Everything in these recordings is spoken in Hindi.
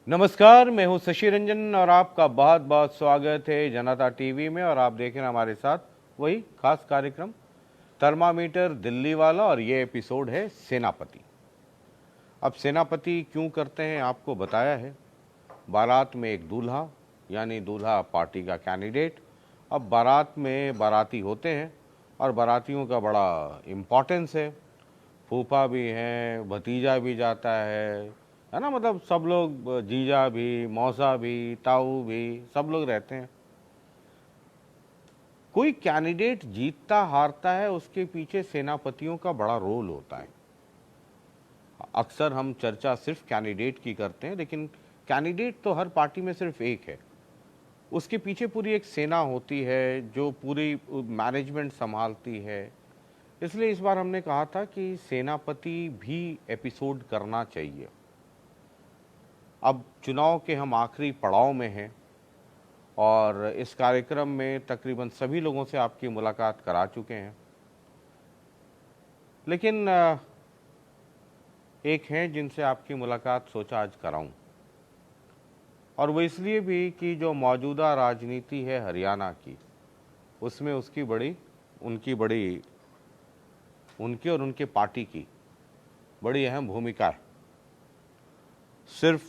नमस्कार, मैं हूं शशि रंजन और आपका बहुत बहुत स्वागत है जनता टीवी में। और आप देख रहे हैं हमारे साथ वही खास कार्यक्रम थर्मामीटर दिल्ली वाला, और ये एपिसोड है सेनापति। अब सेनापति क्यों करते हैं आपको बताया है। बारात में एक दूल्हा, यानी दूल्हा पार्टी का कैंडिडेट। अब बारात में बाराती होते हैं और बारातियों का बड़ा इम्पोर्टेंस है। फूफा भी हैं, भतीजा भी जाता है ना, मतलब सब लोग, जीजा भी, मौसा भी, ताऊ भी, सब लोग रहते हैं। कोई कैंडिडेट जीतता हारता है, उसके पीछे सेनापतियों का बड़ा रोल होता है। अक्सर हम चर्चा सिर्फ कैंडिडेट की करते हैं, लेकिन कैंडिडेट तो हर पार्टी में सिर्फ एक है। उसके पीछे पूरी एक सेना होती है जो पूरी मैनेजमेंट संभालती है। इसलिए इस बार हमने कहा था कि सेनापति भी एपिसोड करना चाहिए। अब चुनाव के हम आखिरी पड़ाव में हैं और इस कार्यक्रम में तकरीबन सभी लोगों से आपकी मुलाकात करा चुके हैं, लेकिन एक हैं जिनसे आपकी मुलाकात सोचा आज कराऊं। और वो इसलिए भी कि जो मौजूदा राजनीति है हरियाणा की, उसमें उनकी और उनके पार्टी की बड़ी अहम भूमिका है। सिर्फ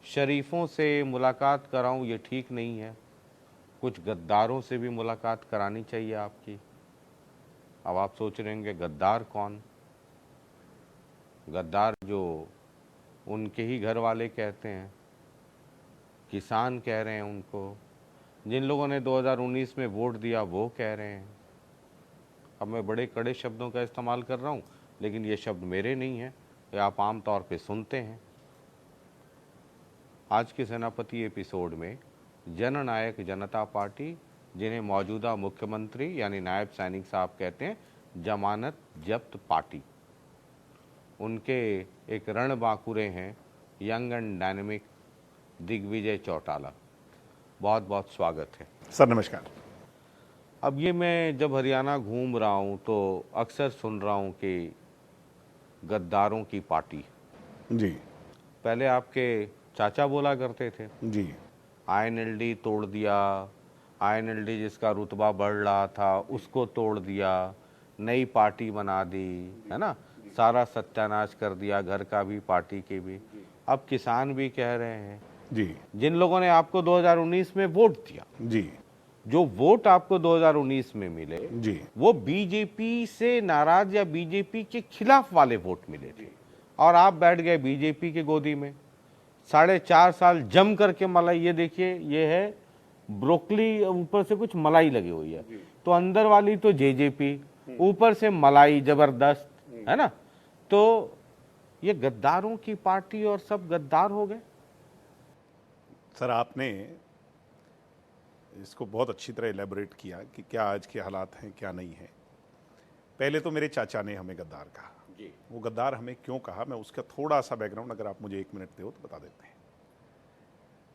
शरीफों से मुलाकात कराऊं ये ठीक नहीं है, कुछ गद्दारों से भी मुलाकात करानी चाहिए आपकी। अब आप सोच रहे होंगे गद्दार कौन? गद्दार जो उनके ही घर वाले कहते हैं, किसान कह रहे हैं उनको, जिन लोगों ने 2019 में वोट दिया वो कह रहे हैं। अब मैं बड़े कड़े शब्दों का इस्तेमाल कर रहा हूँ, लेकिन ये शब्द मेरे नहीं हैं, ये आप आम तौर पे सुनते हैं। आज के सेनापति एपिसोड में जननायक जनता पार्टी, जिन्हें मौजूदा मुख्यमंत्री यानी नायब सैनिक साहब कहते हैं, जमानत जब्त पार्टी, उनके एक रणबांकुरे हैं young and dynamic Digvijay Chautala. बहुत बहुत स्वागत है सर। नमस्कार। अब ये मैं जब हरियाणा घूम रहा हूँ तो अक्सर सुन रहा हूँ कि गद्दारों की पार्टी। जी पहले आपके चाचा बोला करते थे जी। आईएनएलडी तोड़ दिया, आईएनएलडी जिसका रुतबा बढ़ रहा था उसको तोड़ दिया, नई पार्टी बना दी, है ना, सारा सत्यानाश कर दिया, घर का भी पार्टी के भी। अब किसान भी कह रहे हैं जी जिन लोगों ने आपको 2019 में वोट दिया, जी जो वोट आपको 2019 में मिले जी वो बीजेपी से नाराज या बीजेपी के खिलाफ वाले वोट मिले थे, और आप बैठ गए बीजेपी के गोदी में। 4.5 साल जम करके मलाई, ये देखिए, ये है ब्रोकली, ऊपर से कुछ मलाई लगी हुई है, तो अंदर वाली तो जेजेपी, ऊपर से मलाई जबरदस्त, है ना। तो ये गद्दारों की पार्टी और सब गद्दार हो गए। सर, आपने इसको बहुत अच्छी तरह एलेबोरेट किया कि क्या आज के हालात हैं, क्या नहीं है। पहले तो मेरे चाचा ने हमें गद्दार कहा जी। वो गद्दार हमें क्यों कहा, मैं उसका थोड़ा सा बैकग्राउंड अगर आप मुझे 1 मिनट दो तो बता देते हैं।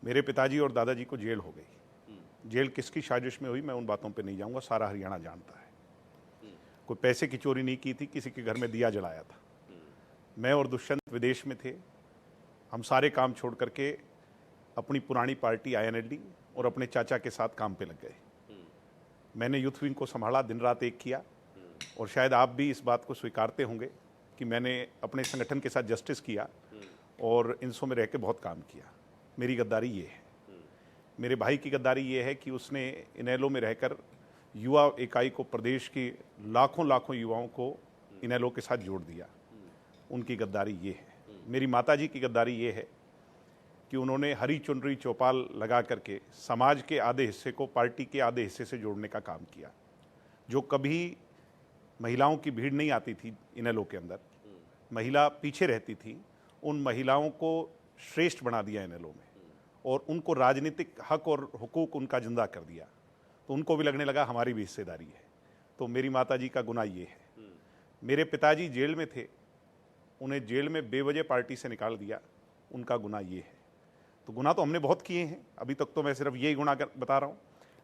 मेरे पिताजी और दादाजी को जेल हो गई। जेल किसकी साजिश में हुई मैं उन बातों पे नहीं जाऊंगा, सारा हरियाणा जानता है। कोई पैसे की चोरी नहीं की थी, किसी के घर में दिया जलाया था। मैं और दुष्यंत विदेश में थे। हम सारे काम छोड़ करके अपनी पुरानी पार्टी आईएनएलडी और अपने चाचा के साथ काम पे लग गए। मैंने यूथ विंग को संभाला, दिन रात एक किया। और शायद आप भी इस बात को स्वीकारते होंगे कि मैंने अपने संगठन के साथ जस्टिस किया और इंसो में रह के बहुत काम किया। मेरी गद्दारी ये है। मेरे भाई की गद्दारी ये है कि उसने इनेलो में रहकर युवा इकाई को, प्रदेश की लाखों युवाओं को इनेलो के साथ जोड़ दिया। उनकी गद्दारी ये है। मेरी माताजी की गद्दारी ये है कि उन्होंने हरी चुनरी चौपाल लगा करके समाज के आधे हिस्से को पार्टी के आधे हिस्से से जोड़ने का काम किया। जो कभी महिलाओं की भीड़ नहीं आती थी इनेलो के अंदर, महिला पीछे रहती थी, उन महिलाओं को श्रेष्ठ बना दिया इनेलो में और उनको राजनीतिक हक और हुकूक उनका जिंदा कर दिया। तो उनको भी लगने लगा हमारी भी हिस्सेदारी है। तो मेरी माताजी का गुनाह ये है। मेरे पिताजी जेल में थे, उन्हें जेल में बेवजह पार्टी से निकाल दिया, उनका गुनाह ये है। तो गुनाह तो हमने बहुत किए हैं, अभी तक तो मैं सिर्फ यही गुनाह बता रहा हूँ।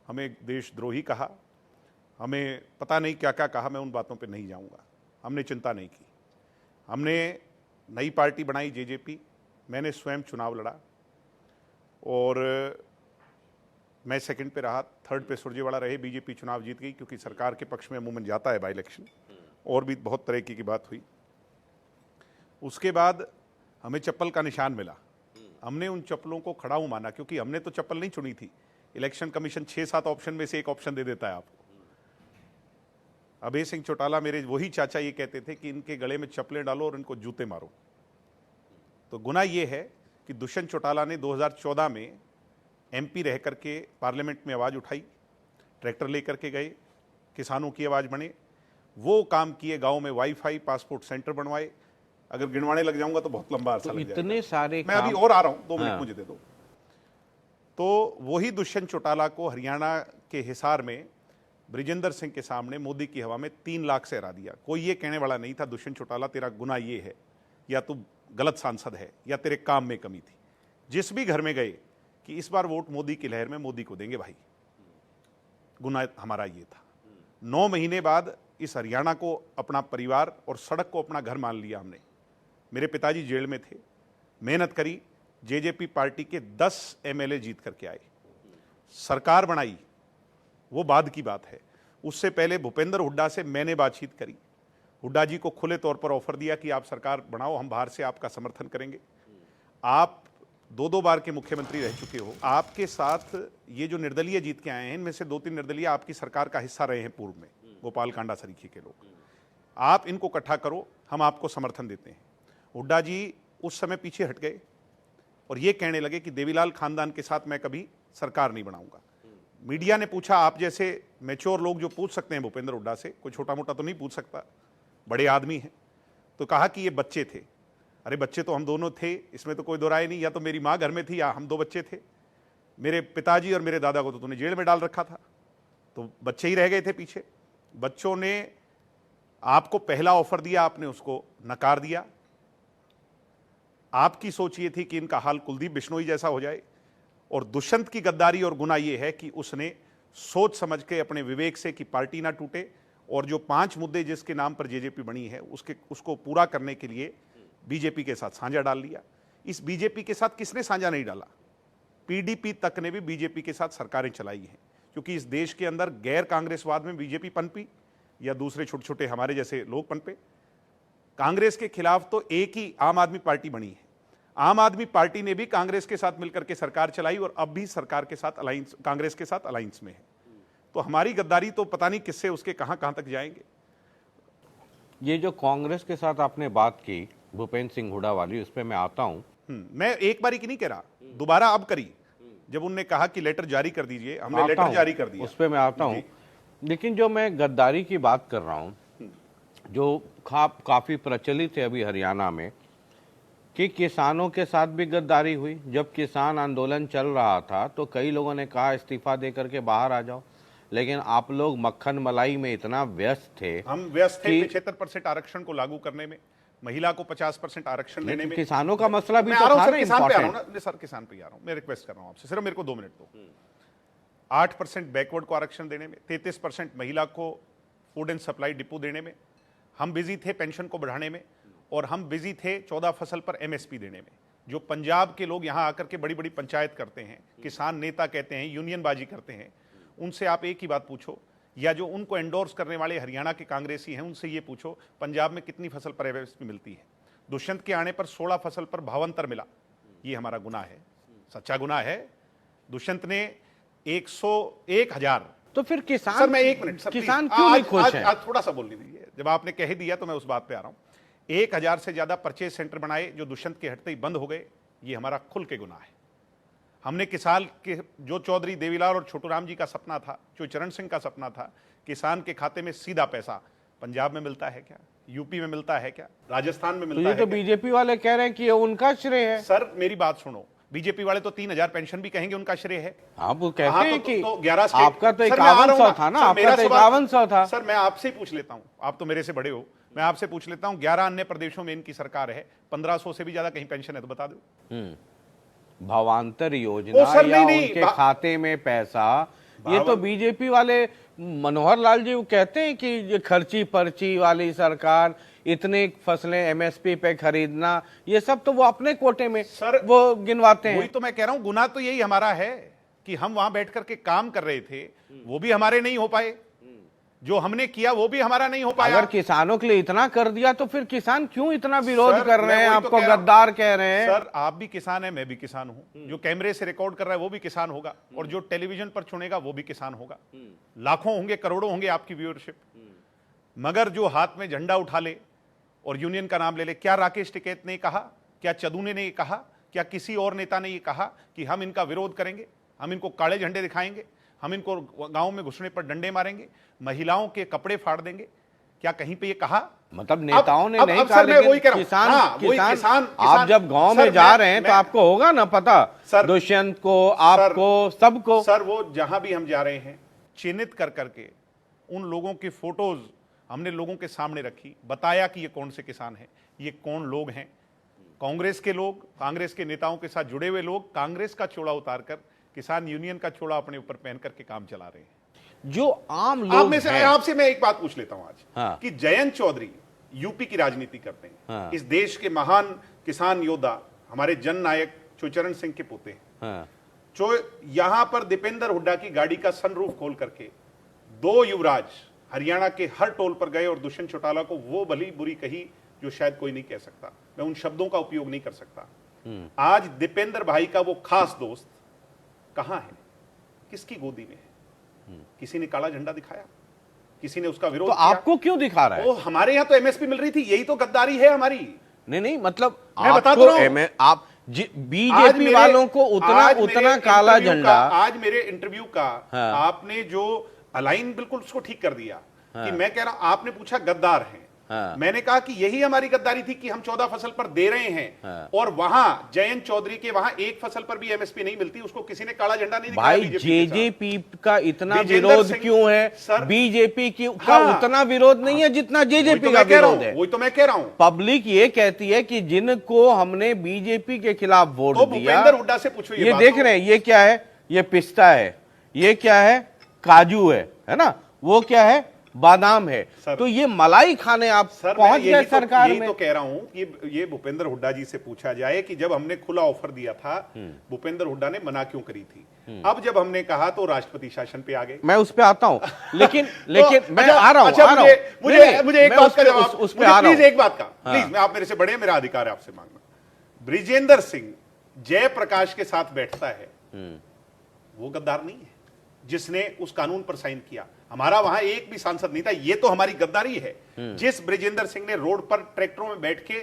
हमें देशद्रोही कहा, हमें पता नहीं क्या क्या कहा, मैं उन बातों पे नहीं जाऊँगा। हमने चिंता नहीं की। हमने नई पार्टी बनाई जेजेपी, मैंने स्वयं चुनाव लड़ा, और मैं सेकंड पे रहा, थर्ड पे सुरजेवाला रहे। बीजेपी चुनाव जीत गई क्योंकि सरकार के पक्ष में अमूमन जाता है बाई इलेक्शन। और भी बहुत तरह की बात हुई। उसके बाद हमें चप्पल का निशान मिला। हमने उन चप्पलों को खड़ाऊ माना क्योंकि हमने तो चप्पल नहीं चुनी थी। इलेक्शन कमीशन 6-7 ऑप्शन में से एक ऑप्शन दे देता है आपको। अभय सिंह चौटाला, मेरे वही चाचा, ये कहते थे कि इनके गले में चप्पलें डालो और इनको जूते मारो। तो गुना ये है कि दुष्यंत चौटाला ने 2014 में एमपी रह करके पार्लियामेंट में आवाज़ उठाई, ट्रैक्टर लेकर के गए, किसानों की आवाज़ बने, वो काम किए, गांव में वाईफाई, पासपोर्ट सेंटर बनवाए। अगर गिनवाने लग जाऊंगा तो बहुत लंबा अरसा तो लग इतने जाएगा। सारे मैं अभी काम- और आ रहा हूं, 2 मिनट हाँ। मुझे दे दो। तो वही दुष्यंत चौटाला को हरियाणा के हिसार में ब्रिजेंद्र सिंह के सामने मोदी की हवा में 3 लाख से हरा दिया। कोई ये कहने वाला नहीं था दुष्यंत चौटाला तेरा गुना ये है, या तू गलत सांसद है, या तेरे काम में कमी थी। जिस भी घर में गए कि इस बार वोट मोदी की लहर में मोदी को देंगे भाई, गुना हमारा ये था। 9 महीने बाद इस हरियाणा को अपना परिवार और सड़क को अपना घर मान लिया हमने। मेरे पिताजी जेल में थे, मेहनत करी, जेजेपी पार्टी के 10 एमएलए जीत करके आए, सरकार बनाई, वो बाद की बात है। उससे पहले भूपेंद्र हुड्डा से मैंने बातचीत करी। हुड्डा जी को खुले तौर पर ऑफर दिया कि आप सरकार बनाओ, हम बाहर से आपका समर्थन करेंगे। आप 2-2 बार के मुख्यमंत्री रह चुके हो, आपके साथ ये जो निर्दलीय जीत के आए हैं, इनमें से 2-3 निर्दलीय आपकी सरकार का हिस्सा रहे हैं पूर्व में, गोपाल कांडा सरीखे के लोग। आप इनको इकट्ठा करो, हम आपको समर्थन देते हैं। हुड्डा जी उस समय पीछे हट गए और ये कहने लगे कि देवीलाल खानदान के साथ मैं कभी सरकार नहीं बनाऊंगा। मीडिया ने पूछा, आप जैसे मैच्योर लोग जो पूछ सकते हैं भूपेंद्र हुड्डा से, कोई छोटा मोटा तो नहीं पूछ सकता, बड़े आदमी हैं, तो कहा कि ये बच्चे थे। अरे बच्चे तो हम दोनों थे, इसमें तो कोई दो राय नहीं। या तो मेरी माँ घर में थी या हम 2 बच्चे थे। मेरे पिताजी और मेरे दादा को तो तूने जेल में डाल रखा था, तो बच्चे ही रह गए थे पीछे। बच्चों ने आपको पहला ऑफर दिया, आपने उसको नकार दिया। आपकी सोच ये थी कि इनका हाल कुलदीप बिश्नोई जैसा हो जाए। और दुष्यंत की गद्दारी और गुना ये है कि उसने सोच समझ के अपने विवेक से कि पार्टी ना टूटे, और जो 5 मुद्दे जिसके नाम पर जेजेपी बनी है उसको पूरा करने के लिए बीजेपी के साथ साझा डाल लिया। इस बीजेपी के साथ किसने साझा नहीं डाला? पीडीपी तक ने भी बीजेपी के साथ सरकारें चलाई हैं, क्योंकि इस देश के अंदर गैर कांग्रेसवाद में बीजेपी पनपी या दूसरे छोटे छोटे हमारे जैसे लोग पनपे। कांग्रेस के खिलाफ तो एक ही आम आदमी पार्टी बनी है। आम आदमी पार्टी ने भी कांग्रेस के साथ मिलकर के सरकार चलाई और अब भी सरकार के साथ अलायंस, कांग्रेस के साथ अलायंस में है। तो हमारी गद्दारी तो पता नहीं किससे उसके कहां कहां तक जाएंगे। ये जो कांग्रेस के साथ आपने बात की भूपेंद्र सिंह हुड्डा वाली, उस पर मैं आता हूं। मैं एक बारी की नहीं कह रहा, दोबारा अब करी, जब उन्होंने कहा कि लेटर जारी कर दीजिए, हमने आता लेटर हूं, जारी कर दिया। उस पर मैं आता हूं। लेकिन जो मैं गद्दारी की बात कर रहा हूं, जो काफी प्रचलित है अभी हरियाणा में, कि किसानों के साथ भी गद्दारी हुई। जब किसान आंदोलन चल रहा था तो कई लोगों ने कहा इस्तीफा दे करके बाहर आ जाओ, लेकिन आप लोग मक्खन मलाई में इतना व्यस्त थे। हम व्यस्त थे कि 75% आरक्षण को लागू करने में, महिला को 50% आरक्षण देने में। किसानों का मसला भी मैं तो आ रहा हूं था सर, ना किसान पे आ रहा हूं इम्पोर्टेंट। ना सर, किसान पे आ रहा हूं। मैं रिक्वेस्ट कर रहा हूं आपसे, सिर्फ मेरे को 2 मिनट दो। 8% बैकवर्ड को आरक्षण देने में, 33% महिला को फूड एंड सप्लाई डिपो देने में। हम बिजी थे पेंशन को बढ़ाने में, और हम बिजी थे 14 फसल पर एमएसपी देने में। जो पंजाब के लोग यहां आकर के बड़ी बड़ी पंचायत करते हैं, किसान नेता कहते हैं, यूनियनबाजी करते हैं, उनसे आप एक ही बात पूछो, या जो उनको एंडोर्स करने वाले हरियाणा के कांग्रेसी हैं उनसे ये पूछो, पंजाब में कितनी फसल पर एमएसपी मिलती है? दुष्यंत के आने पर 16 फसल पर भावांतर मिला। ये हमारा गुनाह है, सच्चा गुनाह है। दुष्यंत ने 101,000। तो फिर किसान, सर मैं 1 मिनट, सर किसान प्लीज, क्यों नहीं आज खुश हैं? आज थोड़ा सा बोलने दीजिए। जब आपने कह दिया तो मैं उस बात पे आ रहा हूं। 1,000 से ज्यादा परचेज सेंटर बनाए जो दुष्यंत के हटते ही बंद हो गए। ये हमारा खुल के गुनाह है। हमने किसान के, जो चौधरी देवीलाल और छोटूराम जी का सपना था, जो चरण सिंह का सपना था, किसान के खाते में सीधा पैसा, पंजाब में मिलता है क्या? यूपी में मिलता है क्या? राजस्थान में तो मिलता ये है तो क्या? बीजेपी वाले कह रहे हैं कि ये उनका श्रेय है। सर मेरी बात सुनो, बीजेपी वाले तो 3,000 पेंशन भी कहेंगे उनका श्रेय है। आप वो कहते हाँ, हैं कि 11 स्टेट, आपका तो सर, मैं आ रहा हूं 5100 था ना, सर, आपका मेरा तो सवाल- 5100 था। सर मैं आपसे ही पूछ लेता हूं, आप तो मेरे से बड़े हो, मैं आपसे पूछ लेता हूं, 11 अन्य प्रदेशों में इनकी सरकार है, 1500 से भी ज्यादा कहीं पेंशन है तो बता दो। भावांतर योजना सर, या नहीं, उनके खाते में पैसा ये तो बीजेपी वाले मनोहर लाल जी वो कहते हैं कि ये खर्ची पर्ची वाली सरकार, इतने फसलें एमएसपी पे खरीदना, ये सब तो वो अपने कोटे में सर वो गिनवाते हैं। वही तो मैं कह रहा हूं, गुनाह तो यही हमारा है कि हम वहां बैठ करके काम कर रहे थे, वो भी हमारे नहीं हो पाए, जो हमने किया वो भी हमारा नहीं हो पाया। अगर किसानों के लिए इतना कर दिया तो फिर किसान क्यों इतना विरोध सर, कर रहे हैं, मैं वही तो आपको कह रहा हूं। गद्दार कह रहे हैं? सर आप भी किसान हैं, मैं भी किसान हूं, जो कैमरे से रिकॉर्ड कर रहा है वो भी किसान होगा, और जो टेलीविजन पर सुनेगा वो भी किसान होगा। लाखों होंगे, करोड़ों होंगे आपकी व्यूअरशिप, मगर जो हाथ में झंडा उठा ले और यूनियन का नाम ले ले, क्या राकेश टिकैत ने कहा, क्या चदूने ने ये कहा, क्या किसी और नेता ने ये कहा कि हम इनका विरोध करेंगे, हम इनको काले झंडे दिखाएंगे, हम इनको गांव में घुसने पर डंडे मारेंगे, महिलाओं के कपड़े फाड़ देंगे? क्या कहीं पे ये कहा? मतलब नेताओं ने नहीं अब कहा, सर मैं वही लेकिन कह रहा हूं। किसान, हाँ, वही किसान, किसान आप जब गांव सर, में जा रहे हैं तो मैं- आपको होगा ना पता, सर, दुष्यंत को, आपको, सबको। सर वो जहां भी हम जा रहे हैं चिन्हित कर करके उन लोगों की फोटोज हमने लोगों के सामने रखी, बताया कि ये कौन से किसान हैं, ये कौन लोग हैं। कांग्रेस के लोग, कांग्रेस के नेताओं के साथ जुड़े हुए लोग कांग्रेस का चोला उतारकर किसान यूनियन का चोला अपने ऊपर पहन करके काम चला रहे हैं। जो आम आप लोग में से हैं, आपसे मैं एक बात पूछ लेता हूं आज, हाँ। कि जयंत चौधरी यूपी की राजनीति करते हैं, हाँ। इस देश के महान किसान योद्धा, हमारे जन नायक चौचरण सिंह के पोते हैं, हाँ, जो यहां पर दीपेंद्र हुड्डा की गाड़ी का सनरूफ खोल करके 2 युवराज हरियाणा के हर टोल पर गए और दुष्यंत चौटाला को वो भली बुरी कही जो शायद कोई नहीं कह सकता, मैं उन शब्दों का उपयोग नहीं कर सकता। आज दीपेंद्र भाई का वो खास दोस्त कहां है, किसकी गोदी में है? किसी ने काला झंडा दिखाया, किसी ने उसका विरोध तो किया? आपको क्यों दिखा रहा है? वो हमारे यहां तो एमएसपी मिल रही थी, यही तो गद्दारी है हमारी। नहीं, मतलब मैं बता आपको तो रहा हूं। आप आज बीजेपी मेरे- वालों को उतना आज मेरे उतना काला इंटरव्यू झंडा, आज मेरे इंटरव्यू का हाँ। आपने जो अलाइन बिल्कुल उसको ठीक कर दिया, हाँ। कि मैं कह रहा हूं, आपने पूछा गद्दार हैं, हाँ। मैंने कहा कि यही हमारी गद्दारी थी कि हम 14 फसल पर दे रहे हैं, हाँ। और वहां जयंत चौधरी के वहां एक फसल पर भी एमएसपी नहीं मिलती, उसको किसी ने काला झंडा नहीं दिखाया। भाई बीजेपी के साथ। जेजेपी का इतना विजेंद्र विरोध सिंह- क्यों है? सर- बीजेपी का हाँ। उतना विरोध नहीं है जितना वही जेजेपी तो का मैं कह रहा विरोध है। हूं, वही तो मैं कह रहा हूं। पब्लिक ये कहती है कि जिनको हमने बीजेपी के खिलाफ वोट तो दिया, भूपेंद्र हुड्डा से पूछो ये बात देख तो। रहे हैं, ये क्या है? ये पिस्ता है, ये क्या है? काजू है ना? वो क्या है? बादाम है। सर- तो ये मलाई खाने आप सर पहुंच मैं गए सरकार यही में। तो कह रहा हूं कि ये भूपेंद्र हुड्डा जी से पूछा जाए कि जब हमने खुला ऑफर दिया था, भूपेंद्र हुड्डा ने मना क्यों करी थी? अब जब हमने कहा तो राष्ट्रपति शासन पे आ गए। मैं उस पे आता हूं, लेकिन तो, मैं अच्छा, आ रहा हूं, अच्छा, आ रहा हूं। मुझे एक मैं बात का जवाब, उस पे आ रहा प्लीज हूं। एक बात का, प्लीज, मैं आप मेरे से बड़े हैं, मेरा अधिकार है आपसे मांगना। ब्रिजेंद्र सिंह जयप्रकाश के साथ बैठता है, वो गद्दार नहीं है जिसने उस कानून पर साइन किया। हमारा वहां एक भी सांसद नहीं था, ये तो हमारी गद्दारी है। जिस ब्रिजेंद्र सिंह ने रोड पर ट्रैक्टरों में बैठ के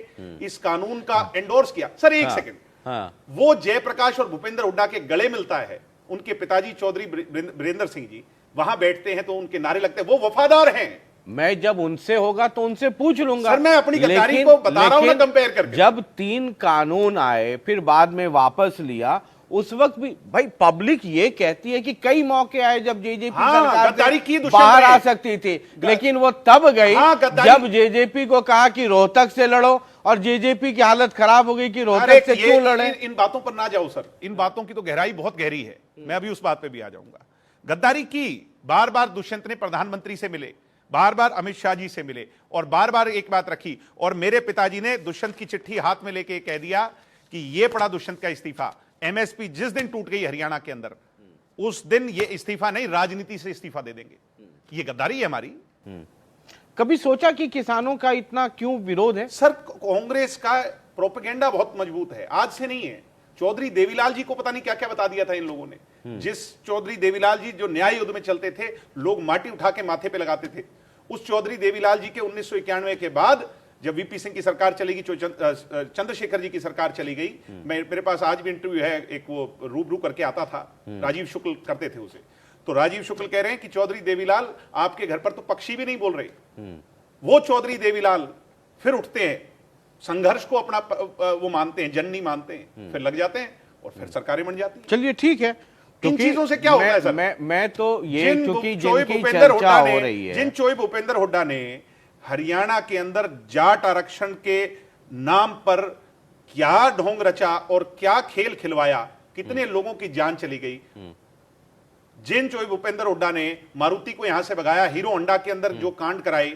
इस कानून का एंडोर्स किया, सर एक सेकंड, हाँ, वो जयप्रकाश और भूपेंद्र हुड्डा के गले मिलता है। उनके पिताजी चौधरी वीरेंद्र सिंह जी वहां बैठते हैं तो उनके नारे लगते हैं, वो वफादार हैं। मैं जब उनसे होगा तो उनसे पूछ लूंगा। सर, मैं अपनी गद्दारी लेकिन- को बता रहा हूं ना, लेकिन कंपेयर करके। जब 3 कानून आए फिर बाद में वापस लिया, उस वक्त भी भाई पब्लिक ये कहती है कि कई मौके आए जब जेजेपी हाँ, सरकार गद्दारी से की दुष्यंत बाहर ने। आ सकती थी, लेकिन वो तब गई हाँ, गद्दारी- जब जेजेपी को कहा कि रोहतक से लड़ो, और जेजेपी की हालत खराब हो गई कि अरे रोहतक से ये- क्यों लड़े। इन बातों पर ना जाओ सर, इन बातों की तो गहराई बहुत गहरी है, मैं अभी उस बात पे भी आ जाऊंगा। गद्दारी की, बार बार दुष्यंत ने प्रधानमंत्री से मिले, बार बार अमित शाह जी से मिले, और बार बार एक बात रखी, और मेरे पिताजी ने दुष्यंत की चिट्ठी हाथ में लेके कह दिया कि ये पड़ा दुष्यंत का इस्तीफा। एमएसपी जिस दिन टूट गई हरियाणा के अंदर, उस दिन ये इस्तीफा नहीं, राजनीति से इस्तीफा दे देंगे। ये गद्दारी है हमारी। कभी सोचा कि किसानों का इतना क्यों विरोध है? सर कांग्रेस का प्रोपेगेंडा बहुत मजबूत है, आज से नहीं है। चौधरी देवीलाल जी को पता नहीं क्या क्या बता दिया था इन लोगों ने। जिस चौधरी देवीलाल जी जो न्याय युद्ध में चलते थे, लोग माटी उठा के माथे पे लगाते थे, उस चौधरी देवीलाल जी के 1991 के बाद जब वीपी सिंह की सरकार चली गई, चंद्रशेखर जी की सरकार चली गई, मेरे पास आज भी इंटरव्यू है, एक वो रूबरू करके आता था, राजीव शुक्ल करते थे उसे, तो राजीव शुक्ल कह रहे हैं कि चौधरी देवीलाल आपके घर पर तो पक्षी भी नहीं बोल रहे। वो चौधरी देवीलाल फिर उठते हैं, संघर्ष को अपना वो मानते हैं, जननी मानते हैं, फिर लग जाते हैं और फिर सरकारें बन जाती हैं। चलिए ठीक है, इन चीजों से क्या होता है सर? मैं तो ये क्योंकि जिनकी भूपेंद्र चर्चा हुड्डा हो ने, रही है, जिन चोई भूपेंद्र हुड्डा ने हरियाणा के अंदर जाट आरक्षण के नाम पर क्या ढोंग रचा और क्या खेल खिलवाया, कितने लोगों की जान चली गई। जिन जो भूपेंद्र हुड्डा ने मारुति को यहां से भगाया, हीरो होंडा के अंदर जो कांड कराए,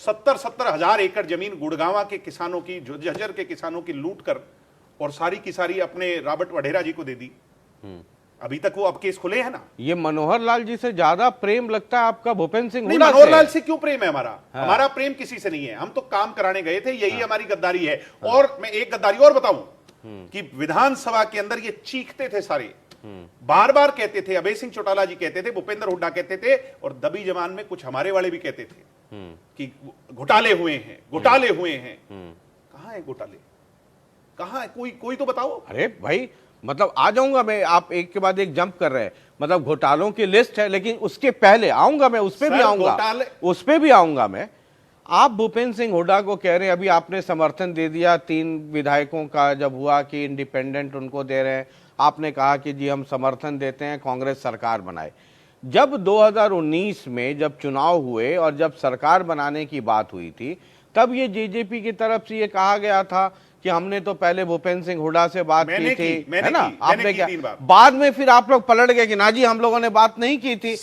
70 हजार एकड़ जमीन गुड़गांवा के किसानों की, जो झज्जर के किसानों की लूट कर और सारी की सारी अपने रॉबर्ट वढेरा जी को दे दी। अभी तक वो अब केस खुले हैं ना। ये मनोहर लाल जी से ज्यादा प्रेम लगता है आपका भूपेंद्र सिंह नहीं, हुड्डा मनोहर से। लाल से क्यों प्रेम है हमारा? हाँ। हमारा प्रेम किसी से नहीं है, हम तो काम कराने गए थे, यही हमारी गद्दारी है। और मैं एक गद्दारी और बताऊं कि विधानसभा के अंदर ये चीखते थे सारे, बार बार कहते थे, अभय सिंह चौटाला जी कहते थे, भूपेंद्र हुड्डा कहते थे, और दबी जमान में कुछ हमारे वाले भी कहते थे कि घोटाले हुए हैं, घोटाले हुए हैं। कहां है घोटाले? कहां है? कोई तो बताओ। अरे भाई, मतलब आ जाऊंगा मैं, आप एक के बाद एक जंप कर रहे हैं। मतलब घोटालों की लिस्ट है, लेकिन उसके पहले आऊंगा मैं, उस पे भी आऊंगा, उस पे भी आऊंगा मैं। आप भूपेंद्र सिंह हुड्डा को कह रहे हैं, अभी आपने समर्थन दे दिया 3 विधायकों का जब हुआ कि इंडिपेंडेंट उनको दे रहे हैं, आपने कहा कि जी हम समर्थन देते हैं, कांग्रेस सरकार बनाए। जब 2019 में जब चुनाव हुए और जब सरकार बनाने की बात हुई थी, तब ये जेजेपी की तरफ से ये कहा गया था कि हमने तो पहले भूपेंद्र सिंह हुड्डा से बात की थी, है ना? आपने क्या, बाद में फिर आप लोग पलट गए कि ना जी हम लोगों ने बात नहीं की थी,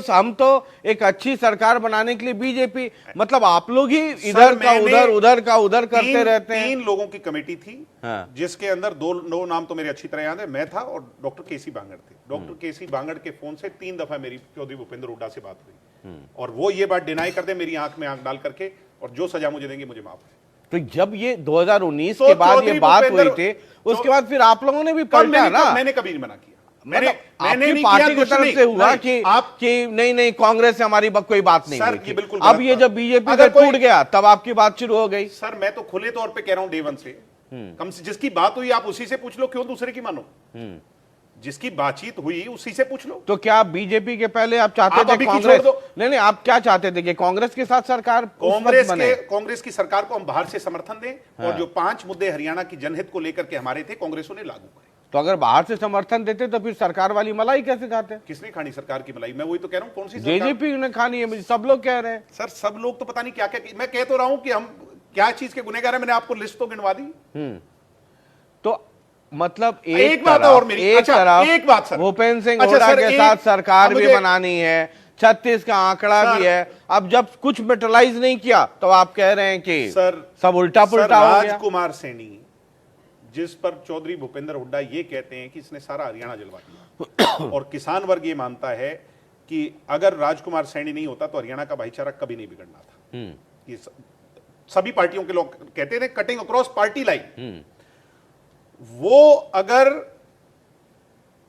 हम तो एक अच्छी सरकार बनाने के लिए बीजेपी, मतलब आप लोग ही इधर का उधर करते रहते हैं। 3 लोगों की कमेटी थी, हाँ। जिसके अंदर 2 नाम तो मेरे अच्छी तरह याद है, मैं था और डॉक्टर केसी बांगड़ थे। डॉक्टर केसी बांगड़ के फोन से 3 दफा मेरी चौधरी भूपेंद्र हुड्डा से बात हुई, और वो ये बात डिनाई कर दे मेरी आंख में आंख डाल करके, और जो सजा मुझे देंगे मुझे माफ है। तो जब ये 2019 के बाद ये बात हुई थी, उसके बाद फिर आप लोगों ने भी पलटा ना। मैंने कभी नहीं मना किया, मैंने आपकी पार्टी की तरफ से हुआ कि नहीं कांग्रेस से हमारी कोई बात नहीं हुई थी। अब ये जब बीजेपी का टूट गया तब आपकी बात शुरू हो गई। सर मैं तो खुले तौर पे कह रहा हूं डे 1 से, कम से जिसकी बात हुई आप उसी से पूछ लो, क्यों दूसरे की मानो? जिसकी बातचीत हुई उसी से पूछ लो। तो क्या बीजेपी के पहले आप चाहते थे कांग्रेस? नहीं, आप क्या चाहते थे कि कांग्रेस के साथ सरकार, कांग्रेस की सरकार को हम बाहर से समर्थन दें, और जो 5 मुद्दे हरियाणा की जनहित को लेकर के हमारे थे, कांग्रेस उन्हें लागू करे। तो अगर बाहर से समर्थन देते तो फिर सरकार वाली मलाई कैसे खाते? किसने खानी सरकार की मलाई? मैं वही तो कह रहा हूं, कौन सी जेजेपी ने खानी है, मुझे सब लोग कह रहे हैं। सर सब लोग तो पता नहीं क्या क्या, मैं कह तो रहा हूं कि हम क्या चीज के गुनहगार हैं, मैंने आपको लिस्ट तो गिनवा दी। तो मतलब एक बात और मेरी, एक बात सर, भूपेंद्र सिंह हुड्डा के साथ सरकार भी बनानी है, 36 का आंकड़ा भी है। अब जब कुछ मेटलाइज नहीं किया तो आप कह रहे हैं कि सर सब उल्टा पुल्टा हो गया। राजकुमार सैनी, जिस पर चौधरी भूपेंद्र हुड्डा ये कहते हैं कि इसने सारा हरियाणा जलवा दिया, और किसान वर्ग ये मानता है कि अगर राजकुमार सैनी नहीं होता तो हरियाणा का भाईचारा कभी नहीं बिगड़ना था। ये सभी पार्टियों के लोग कहते थे कटिंग अक्रॉस पार्टी लाइन। वो अगर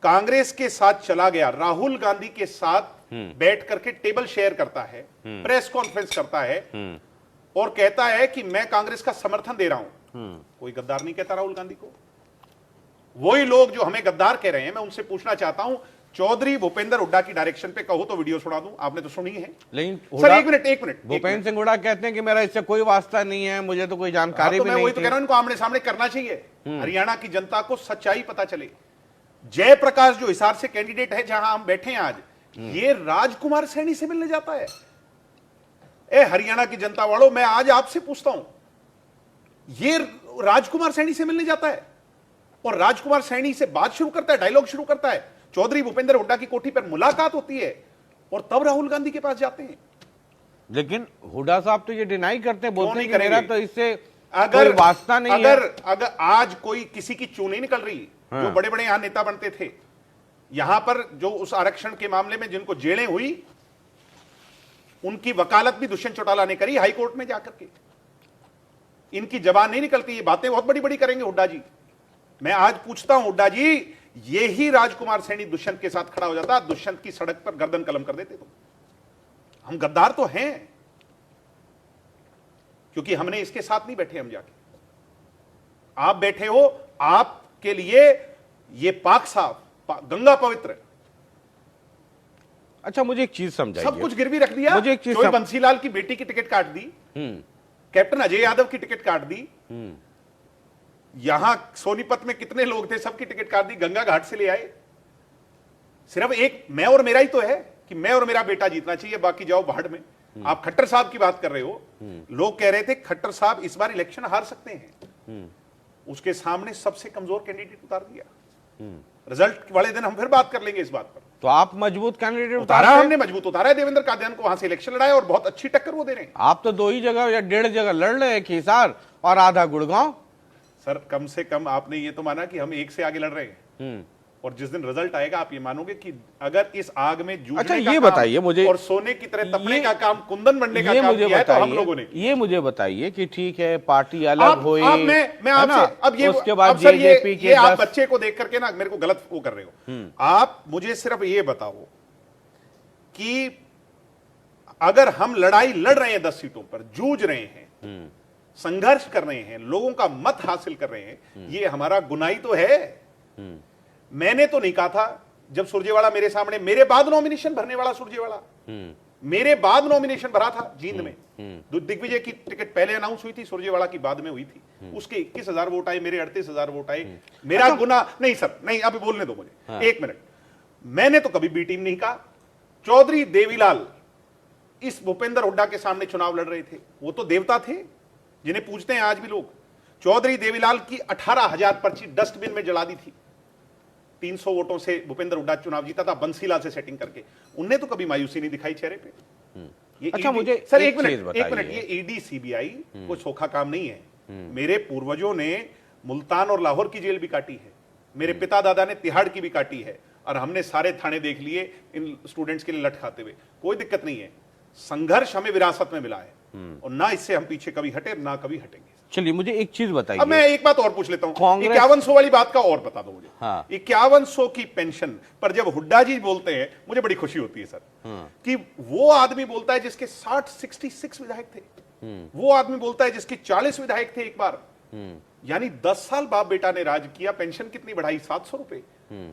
कांग्रेस के साथ चला गया, राहुल गांधी के साथ बैठ करके टेबल शेयर करता है, प्रेस कॉन्फ्रेंस करता है और कहता है कि मैं कांग्रेस का समर्थन दे रहा हूं, कोई गद्दार नहीं कहता राहुल गांधी को। वही लोग जो हमें गद्दार कह रहे हैं, मैं उनसे पूछना चाहता हूं, चौधरी भूपेंद्र हुड्डा की डायरेक्शन पे कहो तो वीडियो सुना दूं, आपने तो सुनी है। लेकिन सर एक मिनट भूपेंद्र सिंह हुड्डा कहते हैं कि मेरा इससे कोई वास्ता नहीं है, मुझे तो कोई जानकारी भी नहीं। मैं वही तो कह रहा हूं, इनको आमने सामने करना चाहिए, हरियाणा की जनता को सच्चाई पता चले। जयप्रकाश जो हिसार से कैंडिडेट है, जहां हम बैठे हैं आज, ये राजकुमार सैनी से मिलने जाता है। ए हरियाणा की जनता वालों, मैं आज आपसे पूछता हूं, ये राजकुमार सैनी से मिलने जाता है और राजकुमार सैनी से बात शुरू करता है, डायलॉग शुरू करता है। चौधरी भूपेंद्र हुड्डा की कोठी पर मुलाकात होती है और तब राहुल गांधी के पास जाते हैं। लेकिन हुड्डा साहब तो ये डिनाई करते हैं, बोलते हैं कि मेरा तो इससे कोई वास्ता नहीं है। अगर आज कोई किसी की चू नहीं निकल रही, जो बड़े बड़े यहां नेता बनते थे, यहां पर जो उस आरक्षण के मामले में जिनको जेलें हुई, उनकी वकालत भी दुष्यंत चौटाला ने करी हाई कोर्ट में जाकर के। इनकी जबान नहीं निकलती, ये बातें बहुत बड़ी बड़ी करेंगे हुड्डा जी। मैं आज पूछता हूं हुड्डा जी, ये ही राजकुमार सैनी दुष्यंत के साथ खड़ा हो जाता, दुष्यंत की सड़क पर गर्दन कलम कर देते। तो हम गद्दार तो हैं, क्योंकि हमने इसके साथ नहीं बैठे। हम जाके आप बैठे हो, आपके लिए ये पाक साफ, गंगा पवित्र। अच्छा मुझे एक चीज समझाइए। सब कुछ गिरवी रख दिया। मुझे एक चीज बंसीलाल की बेटी की टिकट काट दी, कैप्टन अजय यादव की टिकट काट दी, यहां सोनीपत में कितने लोग थे, सबकी टिकट काट दी, गंगा घाट से ले आए। सिर्फ एक मैं और मेरा ही तो है कि मैं और मेरा बेटा जीतना चाहिए, बाकी जाओ भाड़ में। आप खट्टर साहब की बात कर रहे हो, लोग कह रहे थे खट्टर साहब इस बार इलेक्शन हार सकते हैं, उसके सामने सबसे कमजोर कैंडिडेट उतार दिया। रिजल्ट वाले दिन हम फिर बात कर लेंगे इस बात पर। तो आप मजबूत कैंडिडेट उतारा हमने, मजबूत उतारा है देवेंद्र कादियान को, वहां से इलेक्शन लड़ाया और बहुत अच्छी टक्कर वो दे रहे हैं। आप तो 2 ही जगह या 1.5 जगह लड़ रहे हैं, हिसार और आधा गुड़गांव। सर कम से कम आपने ये तो माना कि हम एक से आगे लड़ रहे हैं, और जिस दिन रिजल्ट आएगा आप ये मानोगे कि अगर इस आग में जूझने अच्छा, का ये काम बताइए मुझे, और सोने की तरह तपने का काम, कुंदन बनने का ये काम मुझे किया है तो हम बताइए, लोगों ने। ये मुझे बताइए कि ठीक है पार्टी अलग हुई, मैं आपसे अब ये उसके बाद अब सर जेजेपी के ये आप 10 बच्चे को देख करके ना मेरे को गलत वो कर रहे हो। आप मुझे सिर्फ ये बताओ कि अगर हम लड़ाई लड़ रहे हैं 10 सीटों पर, जूझ रहे हैं, संघर्ष कर रहे हैं, लोगों का मत हासिल कर रहे हैं, ये हमारा गुनाही तो है। मैंने तो नहीं कहा था जब सुरजेवाला मेरे सामने, मेरे बाद नॉमिनेशन भरने वाला सुरजेवाला, मेरे बाद नॉमिनेशन भरा था जींद में। दिग्विजय की टिकट पहले अनाउंस हुई थी, सुरजेवाला की बाद में हुई थी। उसके 21,000 वोट आए, मेरे 38,000 वोट आए। मेरा गुना नहीं सर, नहीं अभी बोलने दो मुझे। 1 मिनट। मैंने तो कभी बी टीम नहीं कहा। चौधरी देवीलाल इस भूपेंद्र हुड्डा के सामने चुनाव लड़ रहे थे, वो तो देवता थे जिन्हें पूछते हैं आज भी लोग। चौधरी देवीलाल की 18,000 पर्ची डस्टबिन में जला दी थी। 300 वोटों से भूपेंद्र हुड्डा चुनाव जीता था, बंसीलाल से सेटिंग करके। उनने तो कभी मायूसी नहीं दिखाई चेहरे पे। ये अच्छा, मुझे सर एक एक चीज मिनट, बताइए। ये ईडी सीबीआई कोई सोखा काम नहीं है। मेरे पूर्वजों ने मुल्तान और लाहौर की जेल भी काटी है, मेरे पिता दादा ने तिहाड़ की भी काटी है, और हमने सारे थाने देख लिए इन स्टूडेंट्स के लिए लट खाते हुए। कोई दिक्कत नहीं है, संघर्ष हमें विरासत में मिला है, और ना इससे हम पीछे कभी हटे ना कभी हटेंगे। चलिए मुझे एक चीज बताइए। अब मैं एक बात और पूछ लेता हूं, कांग्रेस 5100 वाली बात का और बता दो मुझे। हाँ। 5100 की पेंशन पर जब हुड्डा जी बोलते हैं, मुझे बड़ी खुशी होती है सर, कि वो आदमी बोलता है जिसके 66 विधायक थे, वो आदमी बोलता है जिसके 40 विधायक थे एक बार। यानी 10 साल बाप बेटा ने राज किया, पेंशन कितनी बढ़ाई? 700 रुपए।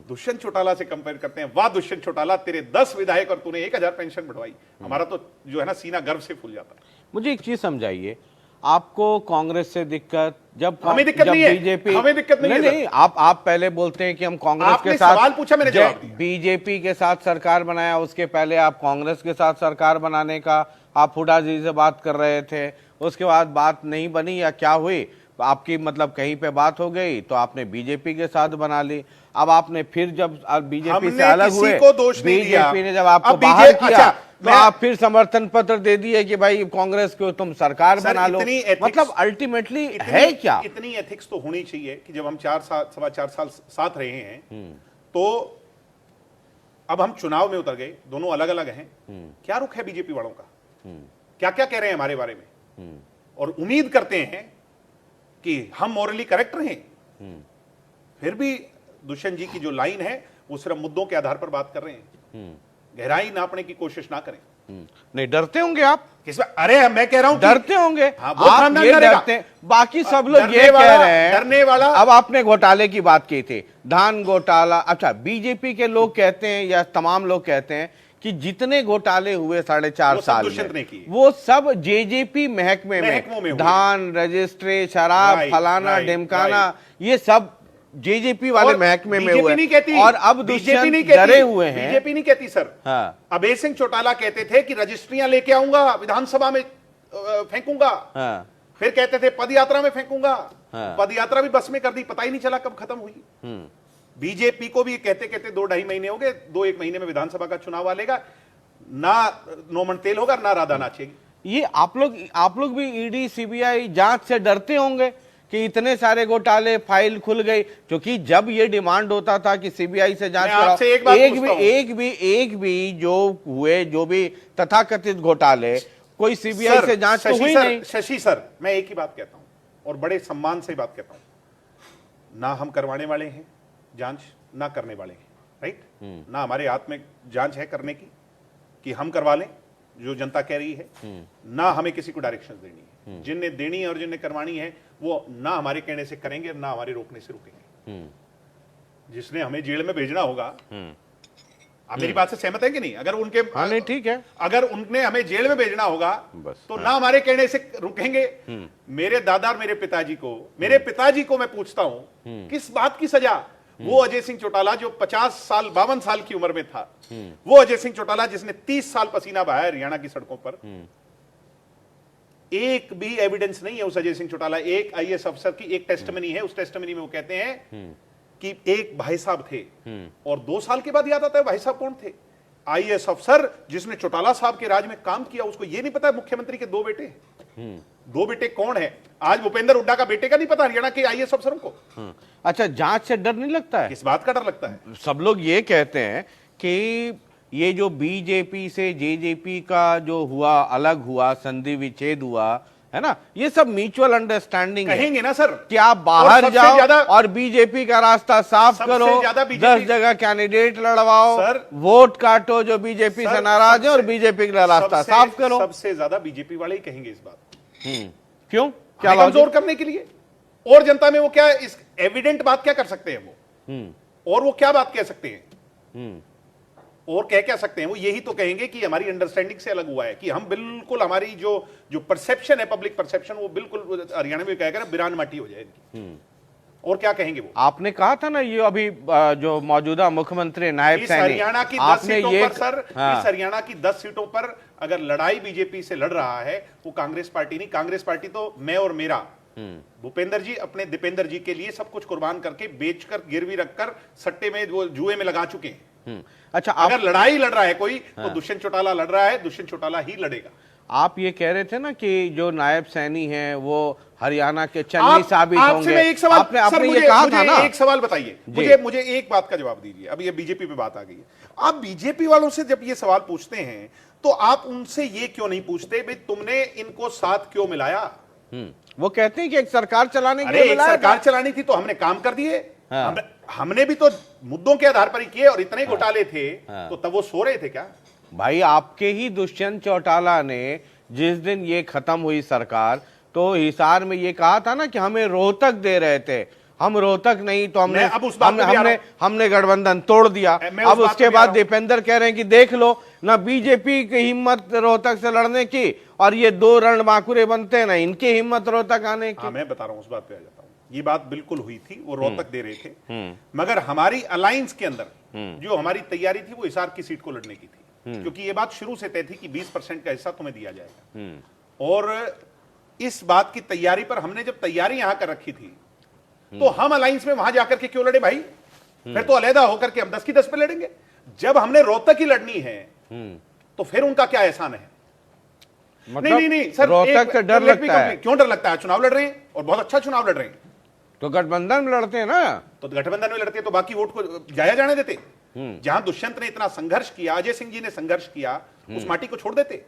दुष्यंत चौटाला से कंपेयर करते हैं, वाह दुष्यंत चौटाला, तेरे 10 विधायक और तूने 1000 पेंशन बढ़वाई। हमारा तो जो है ना सीना गर्व से फूल जाता है। मुझे एक चीज समझाइए, आपको कांग्रेस से दिक्कत, जब हमें दिक्कत नहीं है, बीजेपी, हमें दिक्कत नहीं है नहीं, आप पहले बोलते हैं कि हम कांग्रेस आपने के साथ, सवाल पूछा, मैंने जवाब दिया। बीजेपी के साथ सरकार बनाया, उसके पहले आप कांग्रेस के साथ सरकार बनाने का आप हुड्डा जी से बात कर रहे थे, उसके बाद बात नहीं बनी या क्या हुई, आपकी मतलब कहीं पे बात हो गई तो आपने बीजेपी के साथ बना ली। अब आपने फिर जब बीजेपी से अलग हुए, बीजेपी ने जब आपको बाहर किया तो आप फिर समर्थन पत्र दे दिए कि भाई कांग्रेस को तुम सरकार बना लो। मतलब अल्टीमेटली है क्या? इतनी एथिक्स तो होनी चाहिए कि जब हम 4 साल साथ रहे हैं, तो अब हम चुनाव में उतर गए, दोनों अलग अलग हैं, क्या रुख है बीजेपी वालों का, क्या क्या कह रहे हैं हमारे बारे में, और उम्मीद करते हैं कि हम मॉरली करेक्ट रहें। फिर भी दुष्यंत जी की जो लाइन है वो सिर्फ मुद्दों के आधार पर बात कर रहे हैं, गहराई नापने की कोशिश ना करें। नहीं डरते होंगे आप किस बात? अरे मैं कह रहा हूं डरते होंगे। हाँ, आप ये डरते, बाकी सब लोग ये कह रहे हैं डरने वाला। अब आपने घोटाले की बात की थी, धान घोटाला। अच्छा, बीजेपी के लोग कहते हैं या तमाम लोग कहते हैं कि जितने घोटाले हुए 4.5 साल में, वो सब जेजेपी महकमे में धान, रजिस्ट्री, शराब, फलाना ढिमकाना, ये सब जेजेपी वाले महकमे में हुए। और अब दुष्यंत डरे हुए हैं। बीजेपी नहीं कहती सर। हाँ। अभय सिंह चौटाला कहते थे कि रजिस्ट्रियां लेके आऊंगा, विधानसभा में फेंकूंगा। हाँ। फिर कहते थे पद यात्रा में फेंकूंगा। हाँ। पद यात्रा भी बस में कर दी, पता ही नहीं चला कब खत्म हुई। बीजेपी को भी कहते कहते 2-2.5 महीने हो गए, 2-1 महीने में विधानसभा का चुनाव आलेगा, ना नोमन तेल होगा ना राधा नाचेगी। ये आप लोग भी ईडी सीबीआई जांच से डरते होंगे कि इतने सारे घोटाले, फाइल खुल गई, क्योंकि जब ये डिमांड होता था कि सीबीआई से जांच कराओ, एक भी जो हुए, जो भी तथाकथित घोटाले, कोई सीबीआई से जांच तो हुई नहीं। शशि सर, मैं एक ही बात कहता हूं और बड़े सम्मान से बात कहता हूं, ना हम करवाने वाले हैं जांच, ना करने वाले हैं, राइट? ना हमारे हाथ में जांच है करने की कि हम करवा लें जो जनता कह रही है, ना हमें किसी को डायरेक्शन देनी है। जिनने देनी है और जिनने करवानी है वो ना हमारे कहने से करेंगे ना हमारे रोकने से रुकेंगे। जिसने हमें जेल में भेजना होगा, आप मेरी बात से सहमत है कि नहीं? अगर उनके नहीं, ठीक है, अगर उनने हमें जेल में भेजना होगा तो ना हमारे कहने से रुकेंगे। मेरे दादा और मेरे पिताजी को मैं पूछता हूं किस बात की सजा? वो अजय सिंह चौटाला जो 52 साल की उम्र में था, वो अजय सिंह चौटाला जिसने 30 साल पसीना बहाया हरियाणा की सड़कों पर। एक भी एविडेंस नहीं है उस अजय सिंह चौटाला, एक आईएएस अफसर की एक टेस्टिमनी है। उस टेस्टिमनी में वो कहते हैं कि एक भाई साहब थे और 2 साल के बाद याद आता है भाई साहब कौन थे? आईएएस अफसर जिसने चौटाला साहब के राज में काम किया, उसको ये नहीं पता मुख्यमंत्री के 2 बेटे हैं। 2 बेटे कौन है? आज भूपेंद्र हुड्डा का बेटे का नहीं पता हरियाणा के आईएएस अफसरों को। अच्छा, जांच से डर नहीं लगता है? किस बात का डर लगता है? सब लोग ये कहते हैं कि ये जो बीजेपी से जेजेपी का जो हुआ, अलग हुआ, संधि विच्छेद हुआ है ना, ये सब म्यूचुअल अंडरस्टैंडिंग कहेंगे ना सर, कि आप बाहर जाओ और बीजेपी का रास्ता साफ करो, ज्यादा 10 जगह कैंडिडेट लड़वाओ सर, वोट काटो जो बीजेपी से नाराज है और बीजेपी का रास्ता साफ करो। सबसे ज्यादा बीजेपी वाले ही कहेंगे इस बात। क्यों? क्या कमजोर करने के लिए? और जनता में वो क्या इस एविडेंट बात क्या कर सकते हैं वो? और वो क्या बात कह सकते हैं? और क्या सकते हैं वो? यही तो कहेंगे कि हमारी अंडरस्टैंडिंग से अलग हुआ है, कि हम बिल्कुल, हमारी जो परसेप्शन है, पब्लिक परसेप्शन, वो बिल्कुल हरियाणा में कहेगा बिरान माटी हो जाएगी। और क्या कहेंगे वो? आपने कहा था ना, ये अभी जो मौजूदा मुख्यमंत्री नायब सैनी, हरियाणा की 10 सीटों पर सर, इस हरियाणा की 10 सीटों पर अगर लड़ाई बीजेपी से लड़ रहा है, वो कांग्रेस पार्टी नहीं। कांग्रेस पार्टी तो मैं और मेरा, भूपेंद्र जी अपने दीपेंद्र जी के लिए सब कुछ कुर्बान करके, बेचकर, गिरवी रखकर, सट्टे में, वो जुए में लगा चुके हैं। अच्छा, अगर लड़ाई लड़ रहा है कोई, तो दुष्यंत चौटाला लड़ रहा है, दुष्यंत चौटाला ही लड़ेगा। आप ये कह रहे थे ना कि जो नायब सैनी हैं वो हरियाणा के चन्नी साबित होंगे। मैं एक सवाल, आपने ये कहा था ना। एक सवाल बताइए मुझे एक बात का जवाब दीजिए। अब ये बीजेपी पे बात आ गई है, आप बीजेपी वालों से जब ये सवाल पूछते हैं तो आप उनसे ये क्यों नहीं पूछते भाई तुमने इनको साथ क्यों मिलाया? वो कहते हैं कि एक सरकार चलाने के लिए लिए एक सरकार चलानी थी तो हमने काम कर दिए। हमने भी तो मुद्दों के आधार पर ही किए, और इतने घोटाले थे तो तब वो सो रहे थे क्या? भाई, आपके ही दुष्यंत चौटाला ने जिस दिन ये खत्म हुई सरकार, तो हिसार में ये कहा था ना कि हमें रोहतक दे रहे थे, हम रोहतक नहीं, तो हमने गठबंधन तोड़ दिया। अब उसके बाद दीपेंद्र कह रहे हैं कि देख लो ना, बीजेपी की हिम्मत रोहतक से लड़ने की, और ये 2 रणबांकुरे बनते हैं ना, इनकी हिम्मत रोहतक आने की। मैं बता रहा हूं, उस बात पे आ जाता हूं। ये बात बिल्कुल हुई थी, वो रोहतक दे रहे थे, मगर हमारी अलायंस के अंदर जो हमारी तैयारी थी वो हिसार की सीट को लड़ने की थी, क्योंकि ये बात शुरू से तय थी कि 20% का हिस्सा तुम्हें दिया जाएगा। और इस बात की तैयारी पर हमने जब तैयारी यहां कर रखी थी, तो हम अलायंस में वहां जाकर के क्यों लड़े भाई? फिर तो अलहदा होकर के हम 10 की 10 पे लड़ेंगे। जब हमने रोहतक ही लड़नी है तो फिर उनका क्या एहसान है? मतलब नहीं सर, रोहतक से डर लगता है। क्यों डर लगता है? चुनाव लड़ रहे हैं और बहुत अच्छा चुनाव लड़ रहे हैं, तो गठबंधन में लड़ते हैं ना। तो गठबंधन में लड़ते हैं तो बाकी वोट को जाया जाने देते। जहां दुष्यंत ने इतना संघर्ष किया, अजय सिंह जी ने संघर्ष किया, उस माटी को छोड़ देते।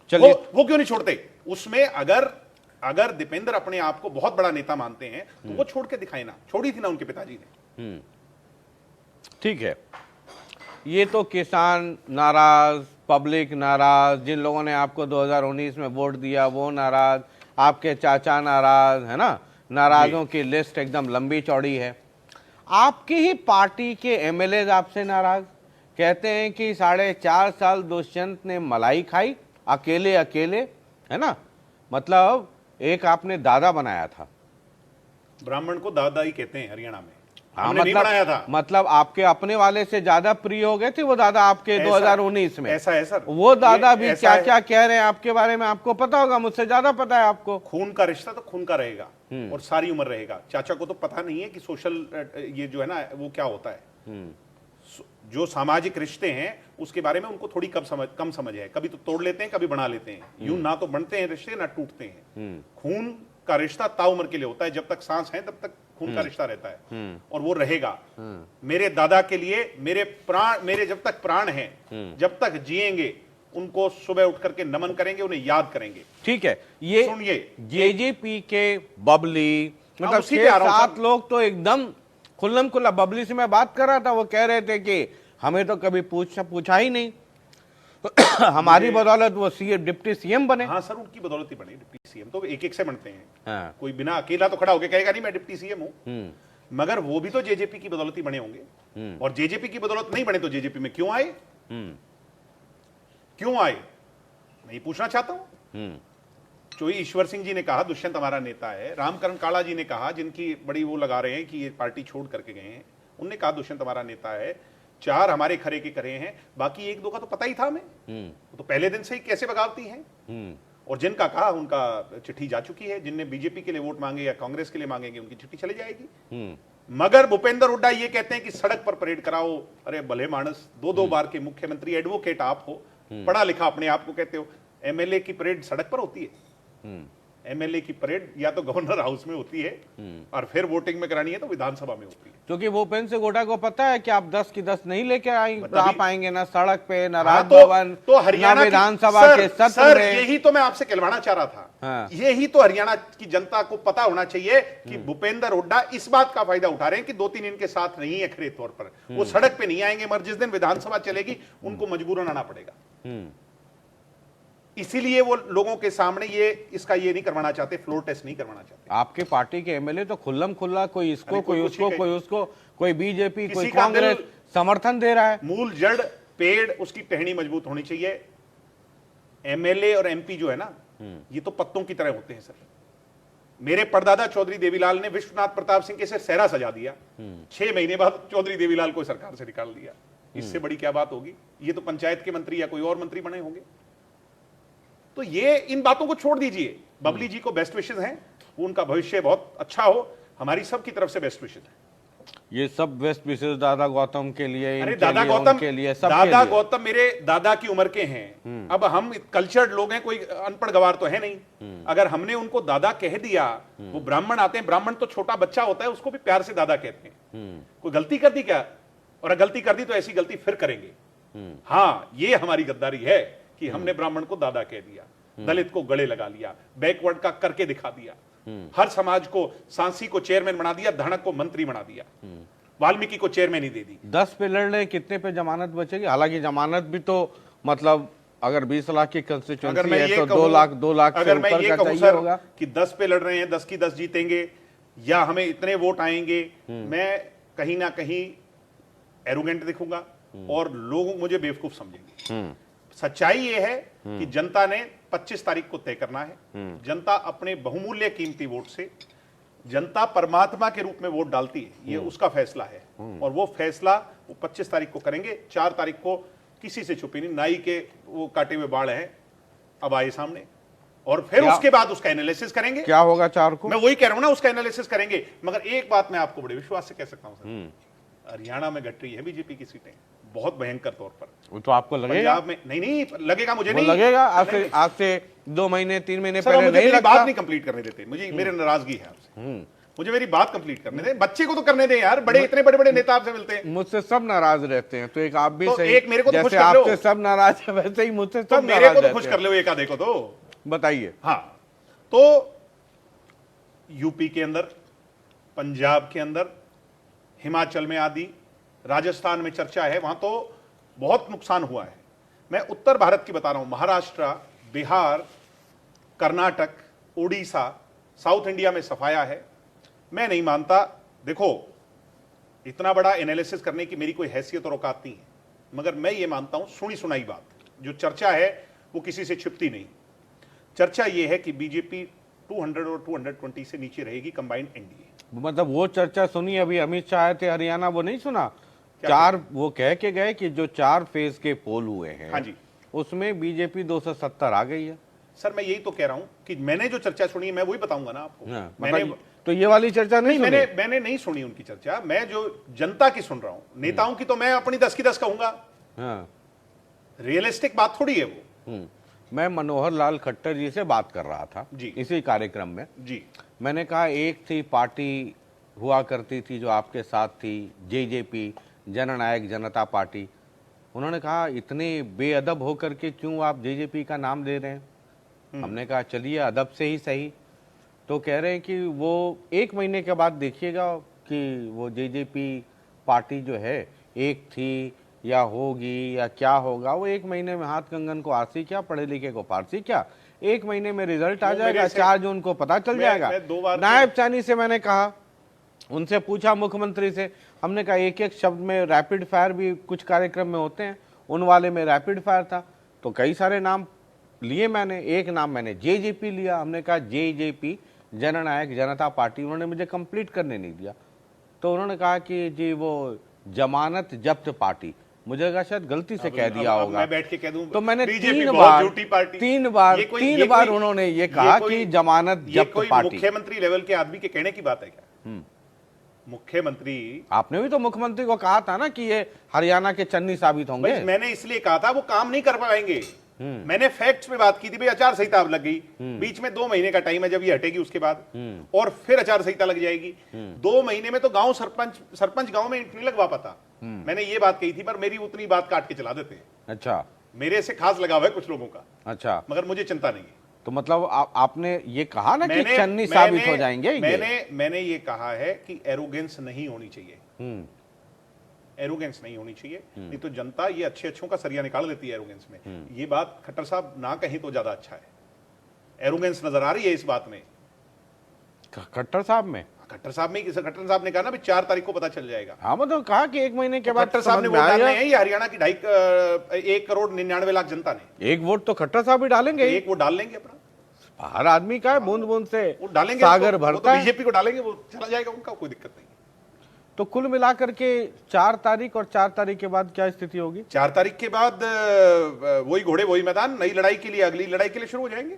चलिए, वो क्यों नहीं छोड़ते? उसमें अगर दीपेंद्र अपने आप को बहुत बड़ा नेता मानते हैं तो वो छोड़ के दिखाए ना। छोड़ी थी ना उनके पिताजी ने। ठीक है, ये तो किसान नाराज, पब्लिक नाराज, जिन लोगों ने आपको 2019 में वोट दिया वो नाराज, आपके चाचा नाराज, है ना। नाराजों की लिस्ट एकदम लंबी चौड़ी है। आपकी ही पार्टी के एमएलए आपसे नाराज, कहते हैं कि 4.5 साल दुष्यंत ने मलाई खाई अकेले, है ना। मतलब एक आपने दादा बनाया था। ब्राह्मण को दादा ही कहते हैं हरियाणा में। हमने नहीं बनाया था। मतलब आपके अपने वाले से ज्यादा प्रिय हो गए थे वो दादा आपके 2019 में। ऐसा है सर। वो दादा भी क्या क्या कह रहे हैं आपके बारे में आपको पता होगा, मुझसे ज्यादा पता है आपको। खून का रिश्ता तो खून का रहेगा और सारी उम्र रहेगा। चाचा को तो पता नहीं है कि सोशल ये जो है ना वो क्या होता है। जो सामाजिक रिश्ते हैं उसके बारे में उनको थोड़ी कम समझ है। कभी तो तोड़ लेते हैं, कभी बना लेते हैं। यूं ना तो बनते हैं रिश्ते ना टूटते हैं। खून का रिश्ता ताउम्र के लिए होता है। जब तक सांस है तब तक खून का रिश्ता रहता है और वो रहेगा। मेरे दादा के लिए मेरे जब तक प्राण हैं, जब तक जिएंगे, उनको सुबह उठ करके नमन करेंगे, उन्हें याद करेंगे। ठीक है, ये सुनिए, जेजेपी के बबली, मतलब 6-7 लोग तो एकदम खुल्लम खुल्ला, बबली से मैं बात कर रहा था, वो कह रहे थे कि हमें तो कभी पूछा ही नहीं। हमारी बदौलत वो डिप्टी सीएम बने। हाँ सर, उनकी बदौलत ही बने। डिप्टी सीएम तो एक से बनते हैं। हाँ। कोई बिना अकेला तो खड़ा होकर कहेगा नहीं मैं डिप्टी सीएम हूं। मगर वो भी तो जेजेपी की बदौलत ही बने होंगे। और जेजेपी की बदौलत नहीं बने तो जेजेपी में क्यों आए? क्यों आए, मैं ये पूछना चाहता हूं। चोई ईश्वर सिंह जी ने कहा दुष्यंत हमारा नेता है। रामकरण काला जी ने कहा, जिनकी बड़ी वो लगा रहे हैं कि ये पार्टी छोड़ करके गए हैं, उनने कहा दुष्यंत हमारा नेता है। 4 हमारे खरे के करे हैं, बाकी 1-2 का तो पता ही था हमें। तो पहले दिन से ही कैसे बगावती हैं। और जिनका कहा उनका चिट्ठी जा चुकी है। जिनने बीजेपी के लिए वोट मांगे या कांग्रेस के लिए मांगेंगे उनकी चिट्ठी चली जाएगी। मगर भूपेंद्र हुड्डा ये कहते हैं कि सड़क पर परेड कराओ। अरे भले मानस, 2-2 बार के मुख्यमंत्री, एडवोकेट आप हो, पढ़ा लिखा अपने आप को कहते हो, एमएलए की परेड सड़क पर होती है? एमएलए की परेड या तो गवर्नर हाउस में होती है और फिर वोटिंग में करानी है तो विधानसभा में होती है। क्योंकि भूपेंद्र हुड्डा को पता है कि आप 10 की 10 नहीं लेके आ पाएंगे, ना सड़क पे, ना राजभवन, तो हरियाणा ना विधानसभा के सत्र में। यही तो मैं आपसे कहलवाना चाह रहा था। हाँ। यही तो हरियाणा की जनता को पता होना चाहिए कि भूपेंद्र हुड्डा इस बात का फायदा उठा रहे हैं कि 2-3 इनके साथ नहीं है खड़े तौर पर, वो सड़क पे नहीं आएंगे, मगर जिस दिन विधानसभा चलेगी उनको मजबूरन आना पड़ेगा। इसीलिए वो लोगों के सामने ये इसका ये नहीं करवाना चाहते, फ्लोर टेस्ट नहीं करवाना चाहते। आपके पार्टी के एमएलए तो खुल्लम खुल्ला कोई इसको, कोई उसको, कोई उसको, कोई बीजेपी, कोई किसी का कांग्रेस समर्थन दे रहा है। मूल जड़ पेड़ उसकी टहनी मजबूत होनी चाहिए। एमएलए और एमपी जो है ना, ये तो पत्तों की तरह होते हैं सर। मेरे परदादा चौधरी देवीलाल ने विश्वनाथ प्रताप सिंह के से सहरा सजा दिया, 6 महीने बाद चौधरी देवीलाल को सरकार से निकाल दिया। इससे बड़ी क्या बात होगी? ये तो पंचायत के मंत्री या कोई और मंत्री बने होंगे। तो ये इन बातों को छोड़ दीजिए। बबली जी को बेस्ट विशेस हैं, उनका भविष्य बहुत अच्छा हो, हमारी सब की तरफ से बेस्ट विशेस हैं। ये सब बेस्ट विशेष दादा गौतम के लिए, अरे दादा गौतम के लिए, सब दादा गौतम मेरे दादा की उम्र के हैं। अब हम कल्चर्ड लोग हैं, कोई अनपढ़ गवार तो है नहीं। अगर हमने उनको दादा कह दिया, वो ब्राह्मण आते हैं, ब्राह्मण तो छोटा बच्चा होता है, उसको भी प्यार से दादा कहते हैं। कोई गलती कर दी क्या? और अगर गलती कर दी तो ऐसी गलती फिर करेंगे। हाँ, ये हमारी गद्दारी है कि हमने ब्राह्मण को दादा कह दिया, दलित को गले लगा लिया, बैकवर्ड का करके दिखा दिया, हर समाज को, सांसी को चेयरमैन बना दिया, धड़क को मंत्री बना दिया, वाल्मीकि को चेयरमैन ही दे दी। 10 पे लड़ रहे, कितने पे जमानत बचेगी? हालांकि जमानत भी तो मतलब अगर 20 लाख की कंस्टिट्यूएंसी है तो 2 लाख अगर मैं ये कहूं सर कि 10 पे लड़ रहे हैं, 10 की 10 जीतेंगे या हमें इतने वोट आएंगे, मैं कहीं ना कहीं एरोगेंट दिखूंगा और लोग मुझे बेवकूफ समझेंगे। सच्चाई यह है कि जनता ने 25 तारीख को तय करना है। जनता अपने बहुमूल्य कीमती वोट से, जनता परमात्मा के रूप में वोट डालती है, ये उसका फैसला है और वो फैसला वो 25 तारीख को करेंगे। 4 तारीख को किसी से छुपी नहीं, नाई के वो काटे हुए बाल हैं, अब आए सामने, और फिर उसके बाद उसका एनालिसिस करेंगे। क्या होगा 4 को? मैं वही कह रहा हूं ना, उसका एनालिसिस करेंगे। मगर एक बात मैं आपको बड़े विश्वास से कह सकता हूं सर, हरियाणा में घट रही है बीजेपी की सीटें बहुत भयंकर तौर पर। वो तो आपको लगेगा? पंजाब में नहीं लगेगा, मुझे नहीं लगेगा। आज से 2 महीने 3 महीने पहले नहीं लगता। बात नहीं कंप्लीट करने देते मुझे, मेरे नाराजगी है आपसे। मुझे मेरी बात कंप्लीट करने दें, बच्चे को तो करने दें यार। बड़े इतने बड़े बड़े नेता आपसे मिलते हैं। मुझसे सब नाराज रहते हैं, तो एक आप भी तो सही, एक मेरे को तो खुश जैसे कर लो। आपसे सब नाराज है वैसे ही मुझसे तो सब मेरे नाराज को तो रहते खुश हैं। कर लो, एक आधे को तो बताइए। हाँ, तो यूपी के अंदर, पंजाब के अंदर, हिमाचल में आदि, राजस्थान में चर्चा है, वहां तो बहुत नुकसान हुआ है। मैं उत्तर भारत की बता रहा हूं, महाराष्ट्र, बिहार, कर्नाटक, उड़ीसा, साउथ इंडिया में सफाया है। मैं नहीं मानता, देखो इतना बड़ा एनालिसिस करने की मेरी कोई हैसियत और औकात नहीं है, मगर मैं ये मानता हूं सुनी सुनाई बात, जो चर्चा है वो किसी से छिपती नहीं। चर्चा ये है कि बीजेपी 200 और 220 से नीचे रहेगी कंबाइंड एनडीए। मतलब वो चर्चा सुनी अभी अमित शाह आए थे हरियाणा, वो नहीं सुना? 4 वो कह के गए कि जो 4 फेज के पोल हुए हैं, हाँ जी, उसमें बीजेपी 270 आ गई है। सर मैं यही तो कह रहा हूं कि मैंने जो चर्चा सुनी है मैं वही बताऊंगा ना आपको। मैंने तो ये वाली चर्चा नहीं सुनी? मैंने नहीं सुनी उनकी चर्चा, मैं जो जनता की सुन रहा हूं। नेताओं की तो मैं अपनी 10 की 10 कहूंगा। हाँ, रियलिस्टिक बात थोड़ी है वो। मैं मनोहर लाल खट्टर जी से बात कर रहा था जी, इसी कार्यक्रम में जी। मैंने कहा एक थी पार्टी हुआ करती थी जो आपके साथ थी, जेजेपी, जननायक जनता पार्टी। उन्होंने कहा इतने बेअदब होकर के क्यों आप जेजेपी का नाम ले रहे हैं? हमने कहा चलिए अदब से ही सही। तो कह रहे हैं कि वो 1 महीने के बाद देखिएगा कि वो जेजेपी पार्टी जो है एक थी या होगी या क्या होगा, वो 1 महीने में हाथ कंगन को आरसी क्या, पढ़े लिखे को पारसी क्या, 1 महीने में रिजल्ट आ जाएगा, 4 जून को पता चल जाएगा। नायब चानी से मैंने कहा, उनसे पूछा मुख्यमंत्री से, हमने कहा एक एक शब्द में रैपिड फायर भी कुछ कार्यक्रम में होते हैं, उन वाले में रैपिड फायर था। तो कई सारे नाम लिए मैंने, एक नाम मैंने जेजेपी लिया। हमने कहा जेजेपी जननायक जनता पार्टी, उन्होंने मुझे कंप्लीट करने नहीं दिया। तो उन्होंने कहा कि जी वो जमानत जब्त पार्टी, मुझे लगा शायद गलती से कह दिया होगा। मैं बैठ के कह दूं, तो मैंने बीजेपी 3 बार उन्होंने ये कहा कि जमानत जब्त पार्टी। मुख्यमंत्री लेवल के आदमी के कहने की बात है क्या? मुख्यमंत्री, आपने भी तो मुख्यमंत्री को कहा था ना कि ये हरियाणा के चन्नी साबित होंगे। भाई मैंने इसलिए कहा था वो काम नहीं कर पाएंगे। मैंने फैक्ट्स पे बात की थी, भाई आचार संहिता अब लग गई, बीच में 2 महीने का टाइम है, जब ये हटेगी उसके बाद और फिर आचार संहिता लग जाएगी। 2 महीने में तो गांव सरपंच गांव में ईंट नहीं लगवा पाता। मैंने ये बात कही थी, पर मेरी उतनी बात काट के चला देते हैं। अच्छा, मेरे से खास लगाव है कुछ लोगों का। अच्छा, मगर मुझे चिंता नहीं है। तो मतलब आपने ये कहा ना कि चन्नी साबित हो जाएंगे ये? मैंने ये कहा है कि एरोगेंस नहीं होनी चाहिए, एरोगेंस नहीं होनी चाहिए, नहीं तो जनता ये अच्छों का सरिया निकाल लेती है एरोगेंस में। ये बात खट्टर साहब ना कहीं तो ज्यादा अच्छा है। एरोगेंस नजर आ रही है इस बात में, खट्टर साहब में। खट्टर साहब ने कहा ना भी 4 तारीख को पता चल जाएगा। हाँ, मतलब कहा कि 1 महीने के बाद खट्टर साहब ने वोट डालने हैं, ये हरियाणा की 1 करोड़ 99 लाख जनता ने। एक वोट तो खट्टर साहब ही डालेंगे, एक वोट डाल लेंगे अपना। हर आदमी का है, बूंद बूंद से डालेंगे, सागर भरता है। बीजेपी को डालेंगे, वो चला जाएगा, उनका कोई दिक्कत नहीं। तो कुल मिलाकर के 4 तारीख और 4 तारीख के बाद क्या स्थिति होगी? 4 तारीख के बाद वही घोड़े वही मैदान, नई लड़ाई के लिए, अगली लड़ाई के लिए शुरू हो जाएंगे।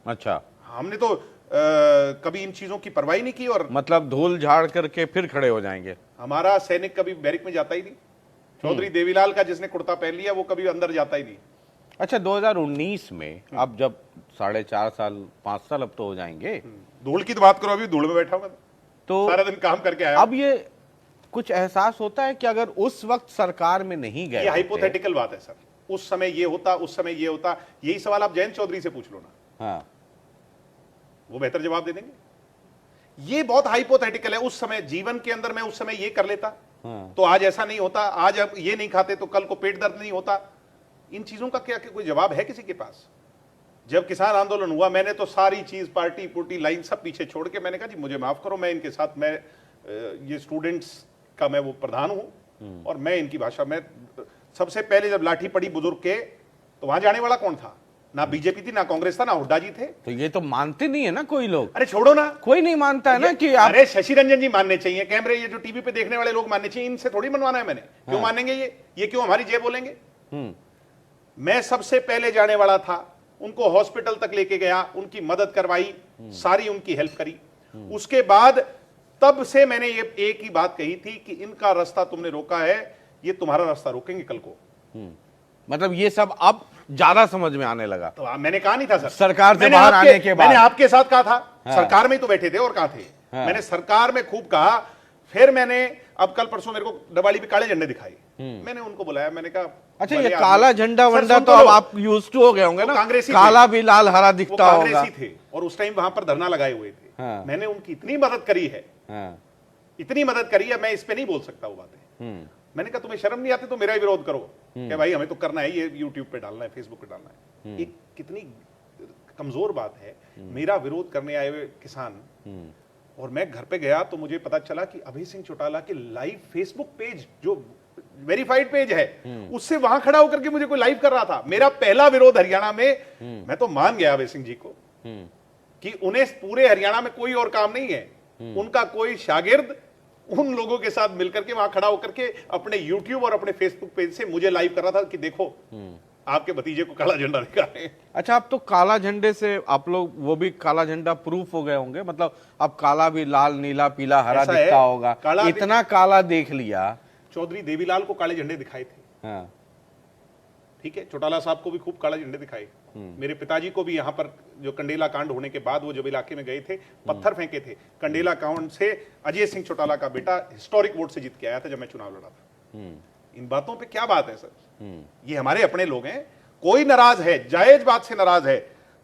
अच्छा, हमने तो कभी इन चीजों की परवाह नहीं की, और मतलब धूल झाड़ करके फिर खड़े हो जाएंगे। हमारा सैनिक कभी बैरिक में जाता ही नहीं। चौधरी देवीलाल का जिसने कुर्ता पहन लिया वो कभी अंदर जाता ही नहीं। अच्छा, 2019 में अब जब 4.5 साल 5 साल अब तो हो जाएंगे। धूल की तो बात करो, अभी धूल में बैठा हूं मैं, तो सारा दिन काम करके आया। अब ये कुछ एहसास होता है कि अगर उस वक्त सरकार में नहीं गए, ये हाइपोथेटिकल बात है सर, उस समय ये होता, उस समय ये होता, यही सवाल आप जयंत चौधरी से पूछ लो ना। हाँ, वो बेहतर जवाब दे देंगे। ये बहुत हाइपोथेटिकल है। उस समय जीवन के अंदर मैं उस समय ये कर लेता तो आज ऐसा नहीं होता, आज अब ये नहीं खाते तो कल को पेट दर्द नहीं होता। इन चीजों का क्या कोई जवाब है किसी के पास? जब किसान आंदोलन हुआ, मैंने तो सारी चीज, पार्टी पुर्टी लाइन सब पीछे छोड़ के मैंने कहा जी मुझे माफ करो, मैं इनके साथ, मैं ये स्टूडेंट्स का मैं वो प्रधान हूं और मैं इनकी भाषा में सबसे पहले जब लाठी पड़ी बुजुर्ग के, तो वहां जाने वाला कौन था? ना बीजेपी थी, ना कांग्रेस था, ना हुड्डा जी थे। तो ये तो मानते नहीं है ना कोई लोग। अरे छोड़ो ना, कोई नहीं मानता है ना कि आप... अरे शशि रंजन जी मानने चाहिए, कैमरे ये जो टीवी पे देखने वाले लोग मानने चाहिए, इनसे थोड़ी मनवाना है मैंने। क्यों मानेंगे ये क्यों हमारी जेब बोलेंगे? मैं सबसे पहले जाने वाला था, उनको हॉस्पिटल तक लेके गया, उनकी मदद करवाई, सारी उनकी हेल्प करी। उसके बाद तब से मैंने ये एक ही बात कही थी कि इनका रास्ता तुमने रोका है, ये तुम्हारा रास्ता रोकेंगे कल को। मतलब ये सब अब ज्यादा समझ में आने लगा। तो मैंने कहा नहीं था सर, सरकार से बाहर आने के बाद मैंने आपके साथ कहा था। सरकार में ही तो बैठे थे, और कहा थे मैंने सरकार में खूब कहा। फिर मैंने अब कल परसों मेरे को दीवाली पे काले झंडे दिखाए, मैंने उनको बुलाया, मैंने कहा अच्छा ये काला झंडा वंडा तो अब आप यूज्ड टू हो गए होंगे ना, काला भी लाल हरा दिखता होगा। कांग्रेसी थे और उस टाइम वहां पर धरना लगाए हुए थे। मैंने उनकी इतनी मदद करी है, इतनी मदद करी है, मैं इस पे नहीं बोल सकता वो बातें। मैंने कहा तुम्हें शर्म नहीं आती तो मेरा ही विरोध करो कि भाई हमें तो करना है, ये यूट्यूब पे डालना है, फेसबुक पे डालना है। एक कितनी कमजोर बात है, मेरा विरोध करने आए हुए किसान। और मैं घर पे गया तो मुझे पता चला कि अभय सिंह चौटाला के लाइव फेसबुक पेज, जो वेरीफाइड पेज है, उससे वहां खड़ा होकर के मुझे कोई लाइव कर रहा था। मेरा पहला विरोध हरियाणा में, मैं तो मान गया अभय सिंह जी को कि उन्हें पूरे हरियाणा में कोई और काम नहीं है, उनका कोई शागिर्द उन लोगों के साथ मिलकर के वहां खड़ा होकर के अपने YouTube और अपने फेसबुक पेज से मुझे लाइव कर रहा था कि देखो आपके भतीजे को काला झंडा दिखा रहे हैं। अच्छा, अब तो काला झंडे से आप लोग वो भी काला झंडा प्रूफ हो गए होंगे, मतलब अब काला भी लाल नीला पीला हरा दिखता होगा। इतना काला देख लिया। चौधरी देवीलाल को काले झंडे दिखाए थे, हाँ। ठीक है, चौटाला साहब को भी खूब काले झंडे दिखाए। मेरे पिताजी को भी यहाँ पर जो कंडेला कांड होने के बाद वो जब इलाके में गए थे, पत्थर फेंके थे। कंडेला कांड से अजय सिंह चौटाला का बेटा हिस्टोरिक वोट से जीत के आया था जब मैं चुनाव लड़ा था। इन बातों पे क्या बात है सर? ये हमारे अपने लोग हैं। कोई नाराज है, जायज बात से नाराज है,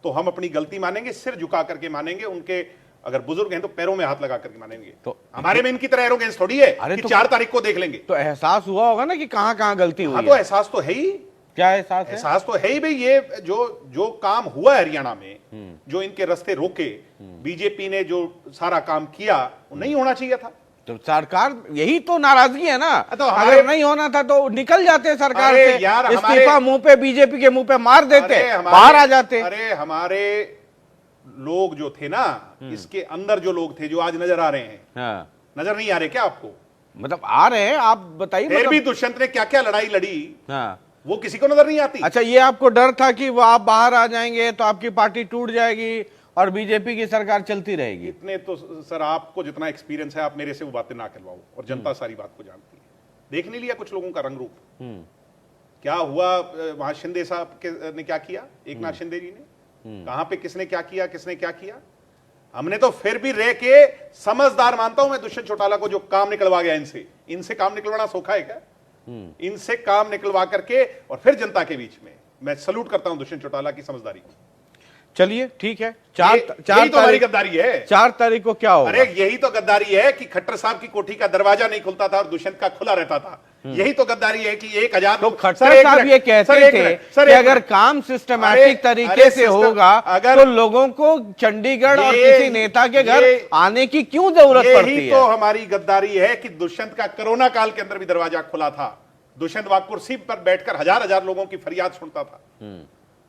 तो हम अपनी गलती मानेंगे, सिर झुका करके मानेंगे। उनके अगर बुजुर्ग हैं तो पैरों में हाथ लगा करके मानेंगे। तो हमारे में इनकी तरह एरोगेंस थोड़ी है कि तो 4 तारीख को देख लेंगे। तो एहसास हुआ होगा ना कि कहां कहां गलती हुई है। तो एहसास तो है ही। क्या एहसास है? एहसास तो है ही भाई, ये जो काम हुआ है हरियाणा में, जो इनके रास्ते रोके, बीजेपी ने जो सारा काम किया, वो नहीं होना चाहिए था। तो सरकार, यही तो नाराजगी है ना। तो अगर नहीं होना था तो निकल जाते सरकार से, इस्तीफा मुंह पे, बीजेपी के मुंह पे मार देते, बाहर आ जाते। अरे हमारे लोग जो थे ना, इसके अंदर जो लोग थे, जो आज नजर आ रहे हैं, नजर नहीं आ रहे क्या आपको? मतलब आ रहे हैं, आप बताइए। फिर भी दुष्यंत ने क्या क्या लड़ाई लड़ी, हाँ, वो किसी को नजर नहीं आती। अच्छा, ये आपको डर था कि वो आप बाहर आ जाएंगे तो आपकी पार्टी टूट जाएगी और बीजेपी की सरकार चलती रहेगी। इतने तो सर आपको जितना एक्सपीरियंस है, आप मेरे से वो बातें ना करवाओ, और जनता सारी बात को जानती है। देख नहीं लिया कुछ लोगों का रंग रूप? क्या हुआ वहां शिंदे साहब ने क्या किया, एक नाथ शिंदे जी ने कहां पे किसने क्या किया, किसने क्या किया? हमने तो फिर भी रह के समझदार मानता हूं मैं दुष्यंत चौटाला को, जो काम निकलवा गया इनसे काम निकलवाना सौखा है क्या? इनसे काम निकलवा करके और फिर जनता के बीच में मैं सल्यूट करता हूं दुष्यंत चौटाला की समझदारी को। चलिए ठीक है, यही तो हमारी गद्दारी है। 4 तारीख को क्या होगा? अरे यही तो गद्दारी है कि खट्टर साहब की कोठी का दरवाजा नहीं खुलता था और दुष्यंत का खुला रहता था। यही तो गद्दारी है कि 1000 तो खट्टर साहब ये कहते थे कि अगर काम सिस्टमैटिक तरीके से होगा तो लोगों को चंडीगढ़ और किसी नेता के घर आने की क्यों जरूरत पड़ती है? यही तो हमारी गद्दारी है कि दुष्यंत का कोरोना काल के अंदर भी दरवाजा खुला था। दुष्यंत वहां कुर्सी पर बैठकर हजार लोगों की फरियाद सुनता था।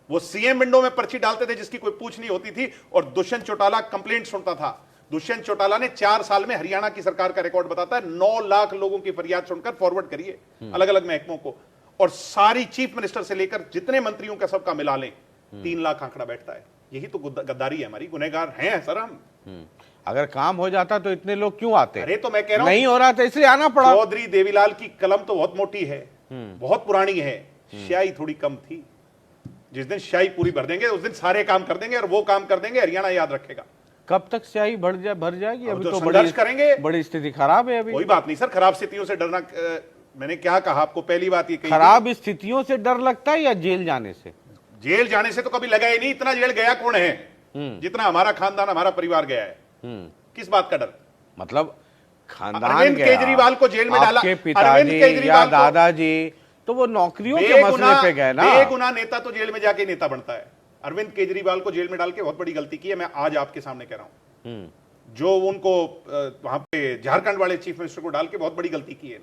वो सीएम विंडो में पर्ची डालते थे जिसकी कोई पूछ नहीं होती थी, और दुष्यंत चौटाला कंप्लेंट सुनता था। दुष्यंत चौटाला ने 4 साल में हरियाणा की सरकार का रिकॉर्ड बताता है, 9 लाख लोगों की फरियाद सुनकर फॉरवर्ड करिए अलग अलग महकमों को, और सारी चीफ मिनिस्टर से लेकर जितने मंत्रियों का सबका मिला लें 3 लाख आंकड़ा बैठता है। यही तो गद्दारी है हमारी। गुनहगार हैं सर हम। अगर काम हो जाता तो इतने लोग क्यों आते? अरे तो मैं कह रहा हूं नहीं हो रहा था इसलिए आना पड़ा। चौधरी देवीलाल की कलम तो बहुत मोटी है, बहुत पुरानी है, स्याही थोड़ी कम थी। जिस दिन स्याही पूरी भर देंगे उस दिन सारे काम कर देंगे, और वो काम कर देंगे हरियाणा याद रखेगा। कब तक स्याही भर जाएगी? अभी तो संघर्ष करेंगे। बड़ी स्थिति खराब है अभी। कोई बात नहीं सर, खराब स्थितियों से डरना, मैंने क्या कहा आपको? पहली बात ये कही, खराब स्थितियों से डर लगता है या जेल जाने से? जेल जाने से तो कभी लगा ही नहीं। इतना जेल गया कौन है जितना हमारा खानदान, हमारा परिवार गया है? किस बात का डर? मतलब खानदान अरविंद गया, केजरीवाल को जेल में डाला, आपके पिताजी या दादाजी तो वो नौकरियों के मसले पे गए ना। बेगुनाह नेता तो जेल में जाके नेता बनता है। अरविंद केजरीवाल को जेल में डाल के बहुत बड़ी गलती की है, मैं आज आपके सामने कह रहा हूं। जो उनको वहां पे झारखंड वाले चीफ मिनिस्टर को डाल के बहुत बड़ी गलती की है।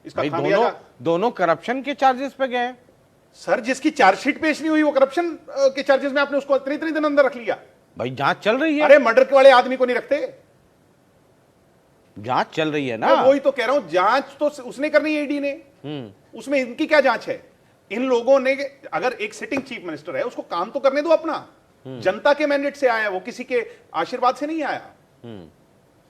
इसका दोनों करप्शन के चार्जेस पे गए सर। जिसकी चार्जशीट पेश नहीं हुई वो करप्शन के चार्जेस में आपने उसको इतने दिन अंदर रख लिया। भाई जांच चल रही है। अरे मर्डर वाले आदमी को नहीं रखते, जांच चल रही है ना। वही तो कह रहा हूं, जांच तो उसने करनी है, ईडी ने। उसमें इनकी क्या जांच है? इन लोगों ने, अगर एक सिटिंग चीफ मिनिस्टर है उसको काम तो करने दो अपना। जनता के मैंडेट से आया, वो किसी के आशीर्वाद से नहीं आया।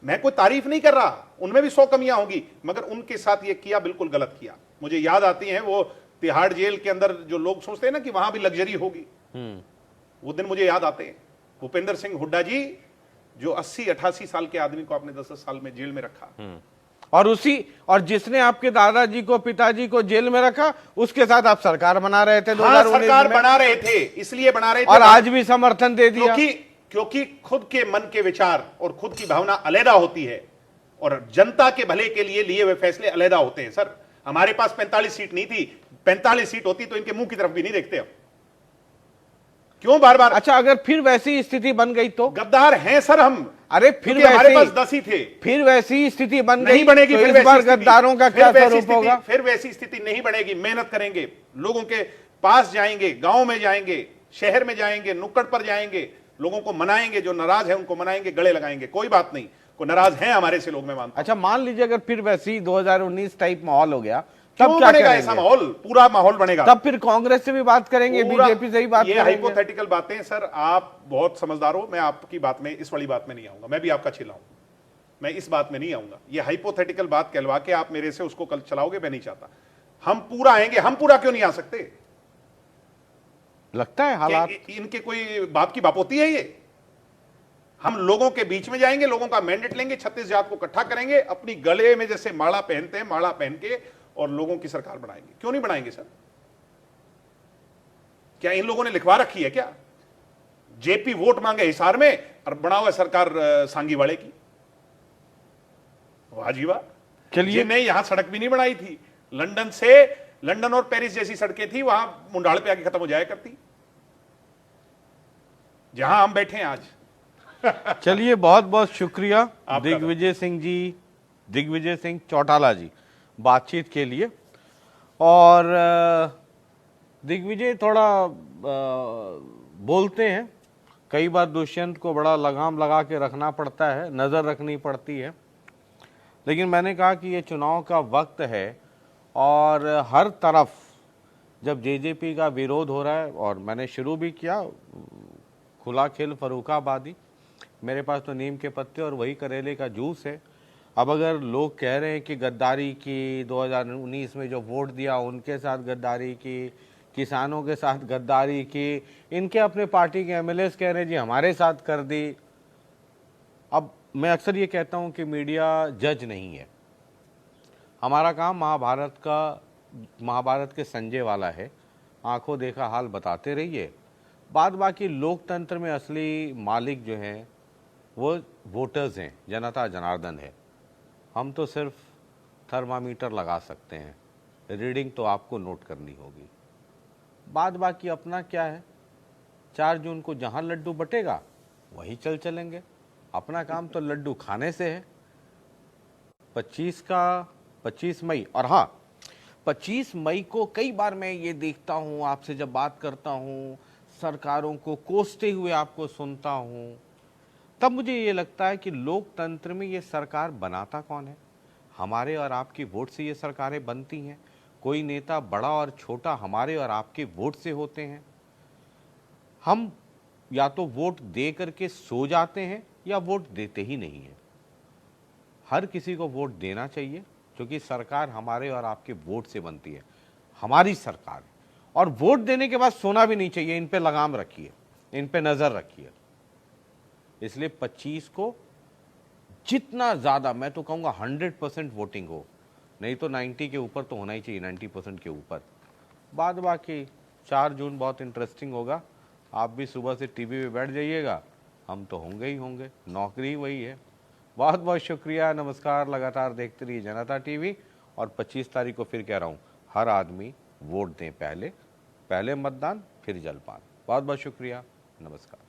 मैं कोई तारीफ नहीं कर रहा, उनमें भी 100 कमियां होंगी, मगर उनके साथ ये किया बिल्कुल गलत किया। मुझे याद आती हैं वो तिहाड़ जेल के अंदर जो लोग सोचते हैं ना कि वहां भी लग्जरी होगी, वो दिन मुझे याद आते हैं। भूपेंद्र सिंह हुड्डा जी, जो 80-88 साल के आदमी को आपने 10 साल में जेल में रखा, और जिसने आपके दादाजी को, पिताजी को जेल में रखा, उसके साथ आप सरकार बना रहे थे। 2019 में सरकार बना रहे थे, इसलिए बना रहे थे, और आज भी समर्थन दे दिया। क्योंकि खुद के मन के विचार और खुद की भावना अलग होती है, और जनता के भले के लिए हुए फैसले अलग होते हैं। सर हमारे पास 45 सीट नहीं थी, 45 सीट होती तो इनके मुंह की तरफ भी नहीं देखते हम। क्यों बार बार? अच्छा, अगर फिर वैसी स्थिति बन गई तो? गद्दार हैं सर हम। अरे फिर हमारे पास 10 ही थे। फिर वैसी स्थिति बन गई, नहीं बनेगी तो फिर इस बार गद्दारों का क्या स्वरूप होगा? फिर वैसी स्थिति नहीं बनेगी। मेहनत करेंगे, लोगों के पास जाएंगे, गांव में जाएंगे, शहर में जाएंगे, नुक्कड़ पर जाएंगे, लोगों को मनाएंगे, जो नाराज है उनको मनाएंगे, गले लगाएंगे। कोई बात नहीं, कोई नाराज है हमारे से लोग, मैं मानता हूं। अच्छा, मान लीजिए अगर फिर वैसी 2019 टाइप माहौल हो गया, तब क्या बनेगा? ऐसा माहौल, पूरा माहौल बनेगा। तब फिर कांग्रेस से भी बात करेंगे, बीजेपी से ही बात करेंगे। ये हाइपोथेटिकल बातें सर, आप बहुत समझदार हो, मैं आपकी बात में, इस वाली बात में नहीं आऊंगा। मैं भी आपका चेला हूं, मैं इस बात में नहीं आऊंगा। ये हाइपोथेटिकल बात कहलवा के आप मेरे से उसको कल चलाओगे, मैं नहीं चाहता। हम पूरा आएंगे। हम पूरा क्यों नहीं आ सकते? लगता है हालात इनके कोई बाप की बाप होती है ये? हम लोगों के बीच में जाएंगे, लोगों का मैंडेट लेंगे, 36 जात को इकट्ठा करेंगे, अपनी गले में जैसे माला पहनते हैं, माला पहन के, और लोगों की सरकार बनाएंगे। क्यों नहीं बनाएंगे सर? क्या इन लोगों ने लिखवा रखी है क्या? जेपी वोट मांगे हिसार में और बना हुआ सरकार सांगीवाड़े की। वाह जी वाह। चलिए, ने यहां सड़क भी नहीं बनाई थी। लंदन और पेरिस जैसी सड़कें थी, वहां मुंडाल पे आके खत्म हो जाया करती, जहां हम बैठे हैं आज। चलिए, बहुत बहुत शुक्रिया दिग्विजय सिंह जी, दिग्विजय सिंह चौटाला जी, बातचीत के लिए। और दिग्विजय थोड़ा बोलते हैं, कई बार दुष्यंत को बड़ा लगाम लगा के रखना पड़ता है, नज़र रखनी पड़ती है, लेकिन मैंने कहा कि ये चुनाव का वक्त है और हर तरफ जब जेजेपी का विरोध हो रहा है, और मैंने शुरू भी किया, खुला खेल फर्रुखाबादी। मेरे पास तो नीम के पत्ते और वही करेले का जूस है। अब अगर लोग कह रहे हैं कि गद्दारी की, 2019 में जो वोट दिया उनके साथ गद्दारी की, किसानों के साथ गद्दारी की, इनके अपने पार्टी के एमएलएस कह रहे हैं जी हमारे साथ कर दी। अब मैं अक्सर ये कहता हूं कि मीडिया जज नहीं है। हमारा काम महाभारत के संजय वाला है, आंखों देखा हाल बताते रहिए। बाद बाकी लोकतंत्र में असली मालिक जो हैं वो वोटर्स हैं, जनता जनार्दन है। हम तो सिर्फ थर्मामीटर लगा सकते हैं, रीडिंग तो आपको नोट करनी होगी। बाद बाकी अपना क्या है, 4 जून को जहां लड्डू बटेगा वहीं चलेंगे। अपना काम तो लड्डू खाने से है। 25 मई, और हाँ 25 मई को कई बार मैं ये देखता हूँ, आपसे जब बात करता हूँ, सरकारों को कोसते हुए आपको सुनता हूँ, तब मुझे ये लगता है कि लोकतंत्र में ये सरकार बनाता कौन है? हमारे और आपके वोट से ये सरकारें बनती हैं। कोई नेता बड़ा और छोटा हमारे और आपके वोट से होते हैं। हम या तो वोट दे करके सो जाते हैं या वोट देते ही नहीं है। हर किसी को वोट देना चाहिए, क्योंकि सरकार हमारे और आपके वोट से बनती है, हमारी सरकार। और वोट देने के बाद सोना भी नहीं चाहिए, इन पे लगाम रखिए, इन पे नजर रखिए। इसलिए 25 को जितना ज्यादा, मैं तो कहूंगा 100% वोटिंग हो, नहीं तो 90 के ऊपर तो होना ही चाहिए, 90% के ऊपर। बाद बाकी 4 जून बहुत इंटरेस्टिंग होगा। आप भी सुबह से टीवी पे बैठ जाइएगा, हम तो होंगे ही होंगे, नौकरी वही है। बहुत बहुत शुक्रिया, नमस्कार। लगातार देखते रहिए जनता टीवी। और 25 तारीख को फिर कह रहा हूँ, हर आदमी वोट दें, पहले मतदान फिर जलपान। बहुत बहुत शुक्रिया, नमस्कार।